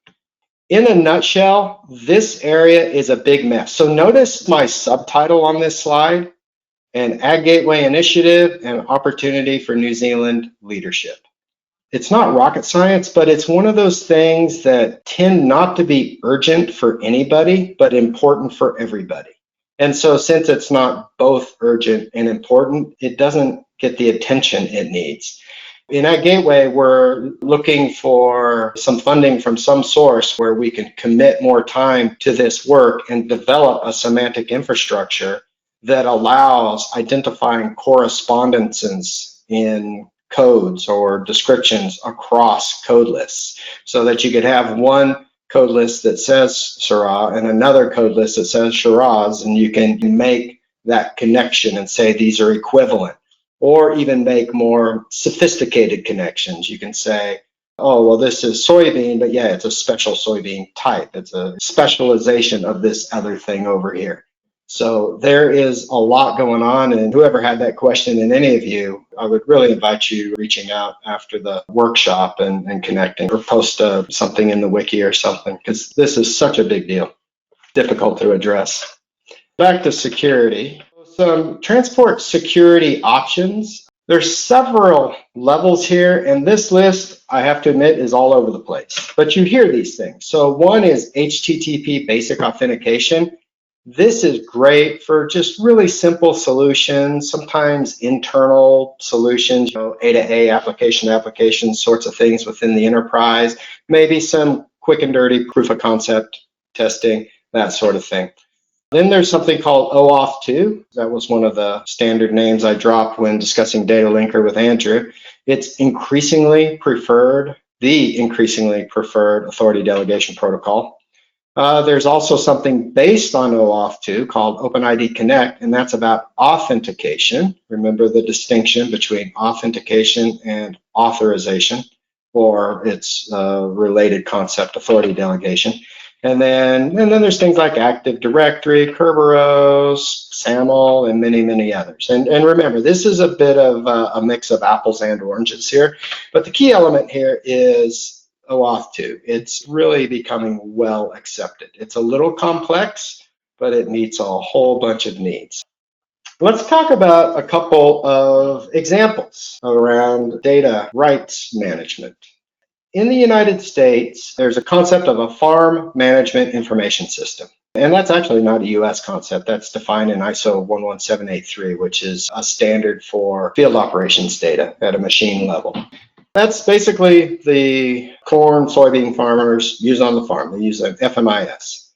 In a nutshell, this area is a big mess. So notice my subtitle on this slide, an AgGateway initiative and opportunity for New Zealand leadership. It's not rocket science, but it's one of those things that tend not to be urgent for anybody, but important for everybody. And so since it's not both urgent and important, it doesn't get the attention it needs. In AgGateway, we're looking for some funding from some source where we can commit more time to this work and develop a semantic infrastructure that allows identifying correspondences in codes or descriptions across code lists, so that you could have one code list that says Syrah and another code list that says Shiraz, and you can make that connection and say these are equivalent, or even make more sophisticated connections. You can say, oh, well, this is soybean, but yeah, it's a special soybean type. It's a specialization of this other thing over here. So there is a lot going on, and whoever had that question, and any of you, I would really invite you reaching out after the workshop and connecting, or post something in the wiki or something, because this is such a big deal, difficult to address. Back to security. Some transport security options. There's several levels here, and this list, I have to admit, is all over the place. But you hear these things. So one is HTTP basic authentication. This is great for just really simple solutions, sometimes internal solutions, A to A, application to application sorts of things within the enterprise, maybe some quick and dirty proof of concept testing, that sort of thing. Then there's something called OAuth 2. That was one of the standard names I dropped when discussing data linker with Andrew. It's increasingly preferred, the increasingly preferred authority delegation protocol. There's also something based on OAuth 2 called OpenID Connect, and that's about authentication. Remember the distinction between authentication and authorization, or its related concept, authority delegation. And then there's things like Active Directory, Kerberos, SAML, and many, many others. And remember, this is a bit of a mix of apples and oranges here, but the key element here is OAuth 2. It's really becoming well accepted. It's a little complex, but it meets a whole bunch of needs. Let's talk about a couple of examples around data rights management. In the United States, there's a concept of a farm management information system. And that's actually not a US concept. That's defined in ISO 11783, which is a standard for field operations data at a machine level. That's basically the corn, soybean farmers use on the farm. They use an FMIS.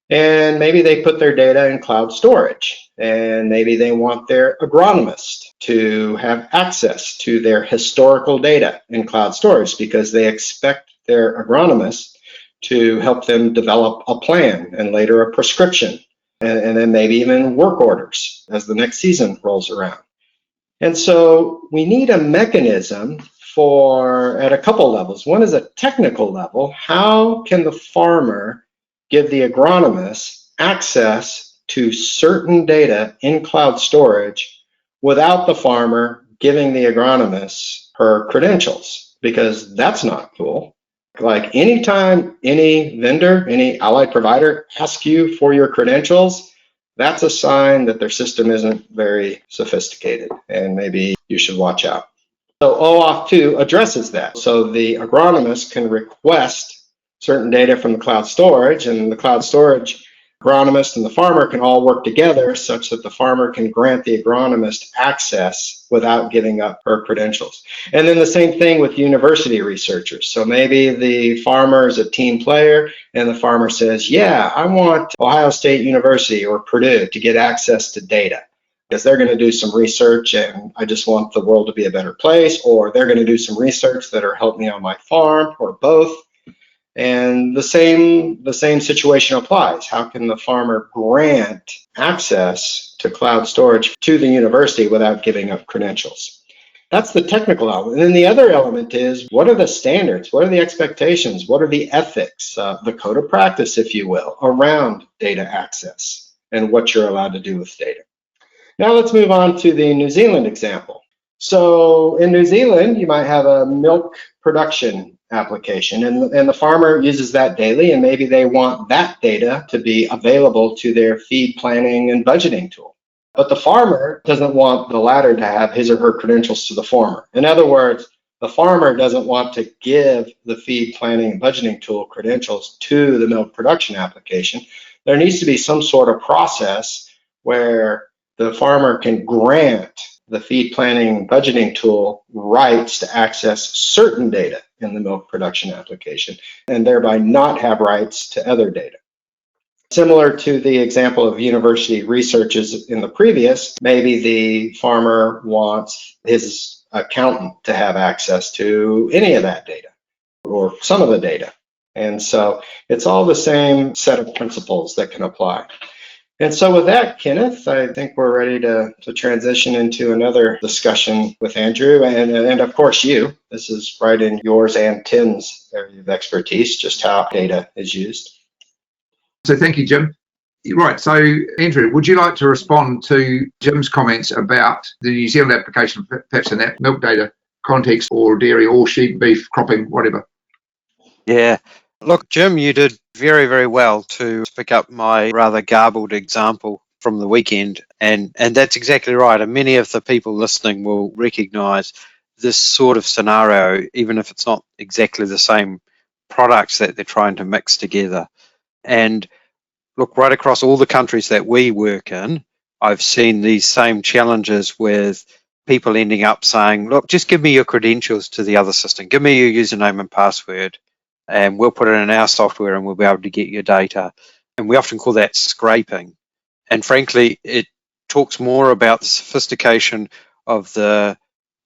And maybe they put their data in cloud storage. And maybe they want their agronomist to have access to their historical data in cloud storage because they expect their agronomist to help them develop a plan and later a prescription. And then maybe even work orders as the next season rolls around. And so we need a mechanism at a couple levels. One is a technical level. How can the farmer give the agronomist access to certain data in cloud storage without the farmer giving the agronomist her credentials? Because that's not cool. Like anytime any vendor, any allied provider asks you for your credentials, that's a sign that their system isn't very sophisticated and maybe you should watch out. So OAuth 2 addresses that. So the agronomist can request certain data from the cloud storage, and the cloud storage agronomist and the farmer can all work together such that the farmer can grant the agronomist access without giving up her credentials. And then the same thing with university researchers. So maybe the farmer is a team player and the farmer says, yeah, I want Ohio State University or Purdue to get access to data, because they're going to do some research and I just want the world to be a better place, or they're going to do some research that'll help me on my farm, or both. And the same situation applies. How can the farmer grant access to cloud storage to the university without giving up credentials? That's the technical element. And then the other element is, what are the standards? What are the expectations? What are the ethics, the code of practice, if you will, around data access and what you're allowed to do with data? Now let's move on to the New Zealand example. So in New Zealand, you might have a milk production application, and the farmer uses that daily, and maybe they want that data to be available to their feed planning and budgeting tool. But the farmer doesn't want the latter to have his or her credentials to the former. In other words, the farmer doesn't want to give the feed planning and budgeting tool credentials to the milk production application. There needs to be some sort of process where the farmer can grant the feed planning and budgeting tool rights to access certain data in the milk production application and thereby not have rights to other data. Similar to the example of university researchers in the previous, maybe the farmer wants his accountant to have access to any of that data or some of the data. And so it's all the same set of principles that can apply. And so with that, Kenneth, I think we're ready to transition into another discussion with Andrew and of course you. This is right in yours and Tim's area of expertise, just how data is used. So thank you, Jim. Right, so Andrew, would you like to respond to Jim's comments about the New Zealand application, perhaps in that milk data context, or dairy or sheep, beef, cropping, whatever? Yeah. Look, Jim, you did very, very well to pick up my rather garbled example from the weekend, and that's exactly right. And many of the people listening will recognise this sort of scenario, even if it's not exactly the same products that they're trying to mix together. And look, right across all the countries that we work in, I've seen these same challenges with people ending up saying, look, just give me your credentials to the other system. Give me your username and password, and we'll put it in our software and we'll be able to get your data. And we often call that scraping. And frankly, it talks more about the sophistication of the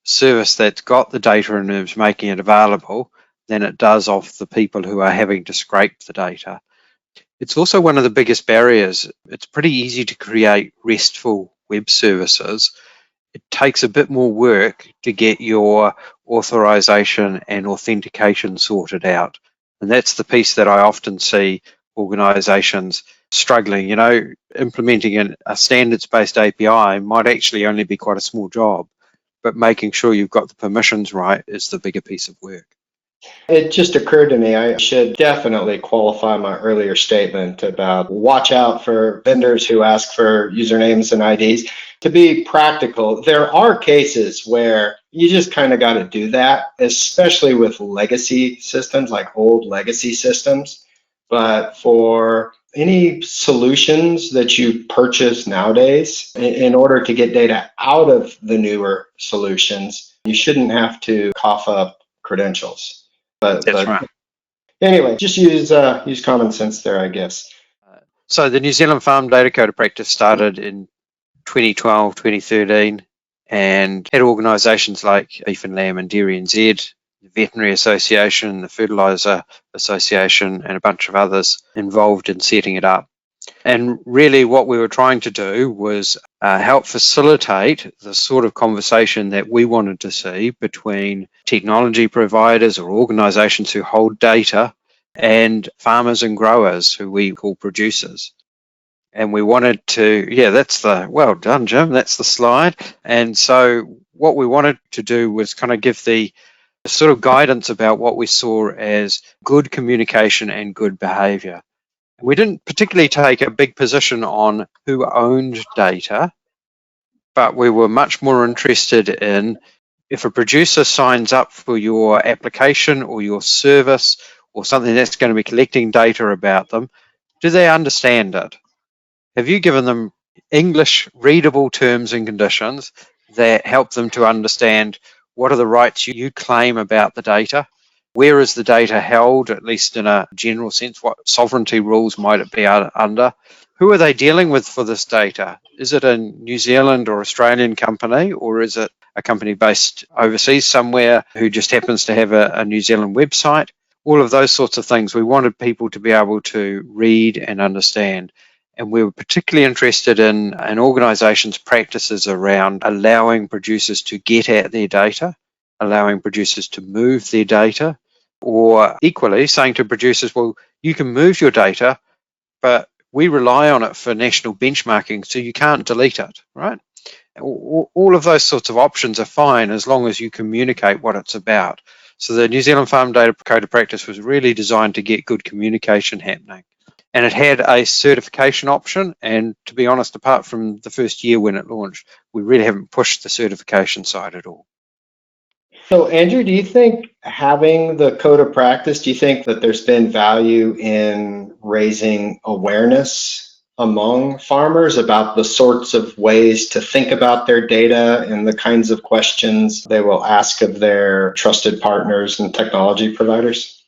service that's got the data and is making it available than it does of the people who are having to scrape the data. It's also one of the biggest barriers. It's pretty easy to create RESTful web services. It takes a bit more work to get your authorization and authentication sorted out. And that's the piece that I often see organizations struggling. You know, implementing a standards-based API might actually only be quite a small job, but making sure you've got the permissions right is the bigger piece of work. It just occurred to me, I should definitely qualify my earlier statement about watch out for vendors who ask for usernames and IDs. To be practical, there are cases where you just kind of got to do that, especially with legacy systems, like old legacy systems. But for any solutions that you purchase nowadays, in order to get data out of the newer solutions, you shouldn't have to cough up credentials. But right. Anyway, just use common sense there, I guess. So the New Zealand Farm Data Code of Practice started in 2012, 2013, and had organisations like Beef and Lamb and Dairy NZ, the Veterinary Association, the Fertiliser Association, and a bunch of others involved in setting it up. And really what we were trying to do was help facilitate the sort of conversation that we wanted to see between technology providers or organisations who hold data and farmers and growers who we call producers. And we wanted to, well done, Jim, that's the slide. And so what we wanted to do was kind of give the sort of guidance about what we saw as good communication and good behaviour. We didn't particularly take a big position on who owned data, but we were much more interested in if a producer signs up for your application or your service or something that's going to be collecting data about them, do they understand it? Have you given them English readable terms and conditions that help them to understand what are the rights you claim about the data? Where is the data held, at least in a general sense? What sovereignty rules might it be under? Who are they dealing with for this data? Is it a New Zealand or Australian company, or is it a company based overseas somewhere who just happens to have a New Zealand website? All of those sorts of things. We wanted people to be able to read and understand. And we were particularly interested in an organisation's practices around allowing producers to get at their data, allowing producers to move their data, or equally saying to producers, well, you can move your data, but we rely on it for national benchmarking, so you can't delete it, right? All of those sorts of options are fine as long as you communicate what it's about. So the New Zealand Farm Data Code of Practice was really designed to get good communication happening. And it had a certification option, and to be honest, apart from the first year when it launched, we really haven't pushed the certification side at all. So Andrew, do you think having the code of practice, do you think that there's been value in raising awareness among farmers about the sorts of ways to think about their data and the kinds of questions they will ask of their trusted partners and technology providers?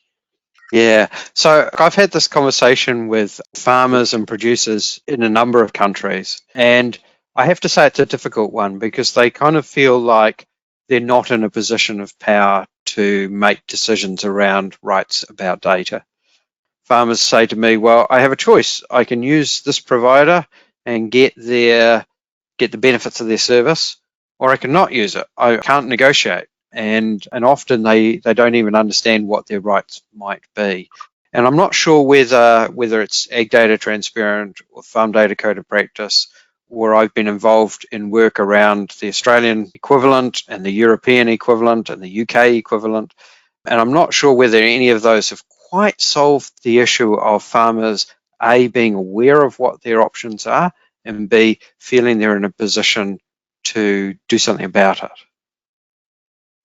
Yeah, so I've had this conversation with farmers and producers in a number of countries, and I have to say it's a difficult one because they kind of feel like they're not in a position of power to make decisions around rights about data. Farmers say to me, well, I have a choice. I can use this provider and get the benefits of their service, or I can not use it. I can't negotiate. And often they don't even understand what their rights might be. And I'm not sure whether it's Ag Data Transparent or Farm Data Code of Practice, or I've been involved in work around the Australian equivalent and the European equivalent and the UK equivalent. And I'm not sure whether any of those have quite solved the issue of farmers, A, being aware of what their options are, and B, feeling they're in a position to do something about it.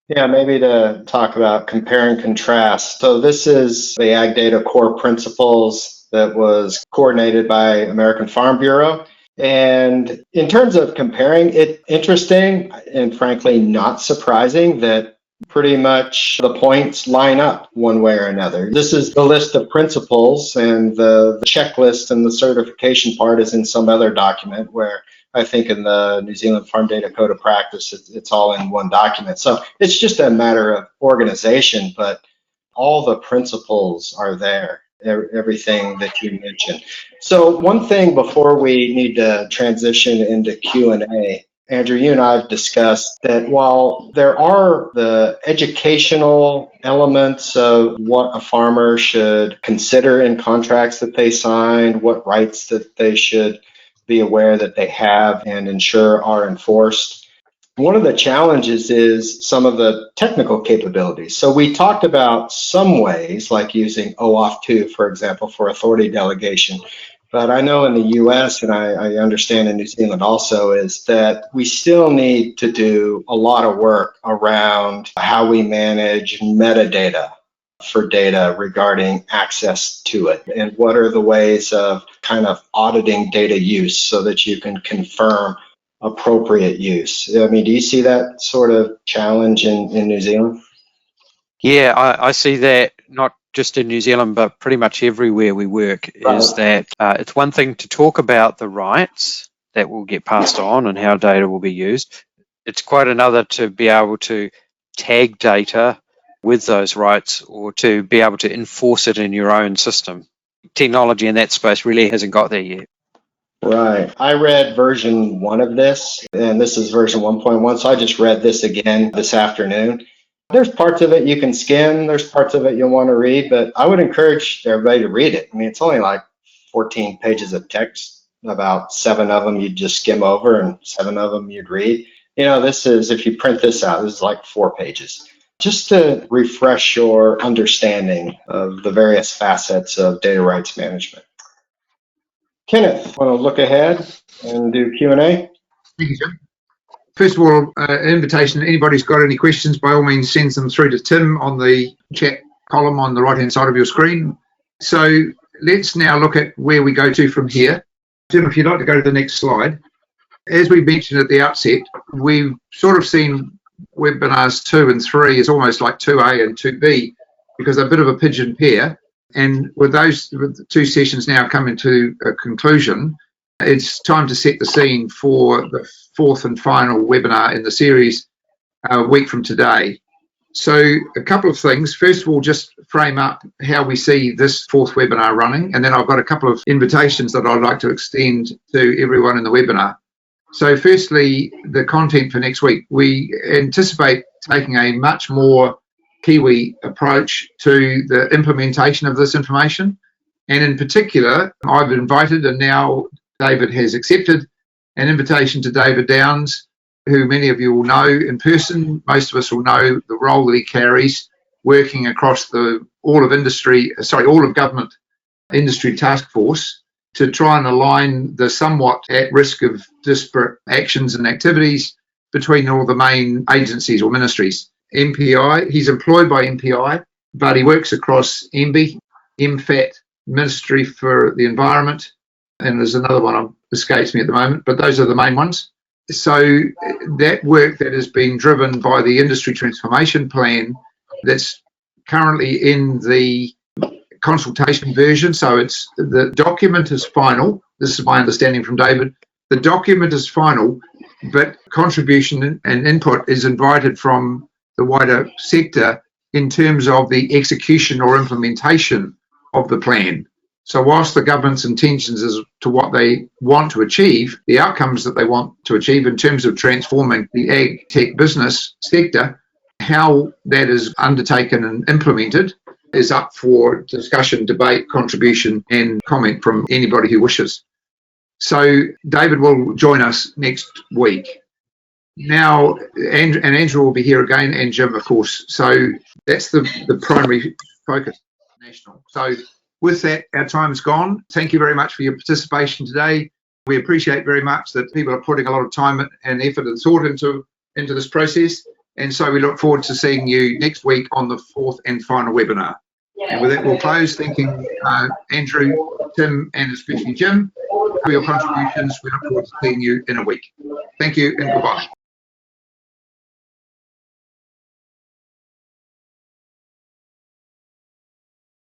Yeah, maybe to talk about compare and contrast. So this is the Ag Data Core Principles that was coordinated by American Farm Bureau. And in terms of comparing, it's interesting and frankly not surprising that pretty much the points line up one way or another. This is the list of principles, and the checklist and the certification part is in some other document, where I think in the New Zealand Farm Data Code of Practice, it's all in one document. So it's just a matter of organization, but all the principles are there, everything that you mentioned. So one thing before we need to transition into Q&A, Andrew, you and I have discussed that while there are the educational elements of what a farmer should consider in contracts that they sign, what rights that they should be aware that they have and ensure are enforced, one of the challenges is some of the technical capabilities. So we talked about some ways, like using OAuth 2, for example, for authority delegation. But I know in the US, and I understand in New Zealand also, is that we still need to do a lot of work around how we manage metadata for data regarding access to it, and what are the ways of kind of auditing data use so that you can confirm appropriate use. I mean, do you see that sort of challenge in New Zealand? Yeah, I see that not just in New Zealand, but pretty much everywhere we work, is that it's one thing to talk about the rights that will get passed on and how data will be used. It's quite another to be able to tag data with those rights, or to be able to enforce it in your own system. Technology in that space really hasn't got there yet. Right. I read version 1 of this, and this is version 1.1, so I just read this again this afternoon. There's parts of it you can skim, there's parts of it you'll want to read, but I would encourage everybody to read it. I mean, it's only like 14 pages of text. About 7 of them you'd just skim over, and 7 of them you'd read. You know, this is, if you print this out, this is like 4 pages. Just to refresh your understanding of the various facets of data rights management. Kenneth, want to look ahead and do Q&A? Thank you, Jim. First of all, an invitation. Anybody's got any questions, by all means, send them through to Tim on the chat column on the right-hand side of your screen. So let's now look at where we go to from here. Jim, if you'd like to go to the next slide. As we mentioned at the outset, we've sort of seen webinars 2 and 3 is almost like 2A and 2B, because they're a bit of a pigeon pair. And with those 2 sessions now coming to a conclusion, it's time to set the scene for the 4th and final webinar in the series a week from today. So a couple of things. First of all, just frame up how we see this 4th webinar running, and then I've got a couple of invitations that I'd like to extend to everyone in the webinar. So firstly, the content for next week. We anticipate taking a much more Kiwi approach to the implementation of this information. And in particular, I've invited, and now David has accepted, an invitation to David Downs, who many of you will know in person. Most of us will know the role that he carries working across all of government industry task force to try and align the somewhat at risk of disparate actions and activities between all the main agencies or ministries. MPI, he's employed by MPI, but he works across MB, MFAT, Ministry for the Environment, and there's another one that escapes me at the moment, but those are the main ones. So that work that has been driven by the Industry Transformation Plan that's currently in the consultation version, so the document is final. This is my understanding from David. The document is final, but contribution and input is invited from the wider sector in terms of the execution or implementation of the plan. So whilst the government's intentions as to what they want to achieve, the outcomes that they want to achieve in terms of transforming the ag tech business sector, how that is undertaken and implemented is up for discussion, debate, contribution, and comment from anybody who wishes. So David will join us next week. Now, and Andrew will be here again, and Jim, of course. So that's the primary focus, national. So with that, our time is gone. Thank you very much for your participation today. We appreciate very much that people are putting a lot of time and effort and thought into this process. And so we look forward to seeing you next week on the 4th and final webinar. And with that, we'll close. Thanking Andrew, Tim, and especially Jim for your contributions. We look forward to seeing you in a week. Thank you and goodbye.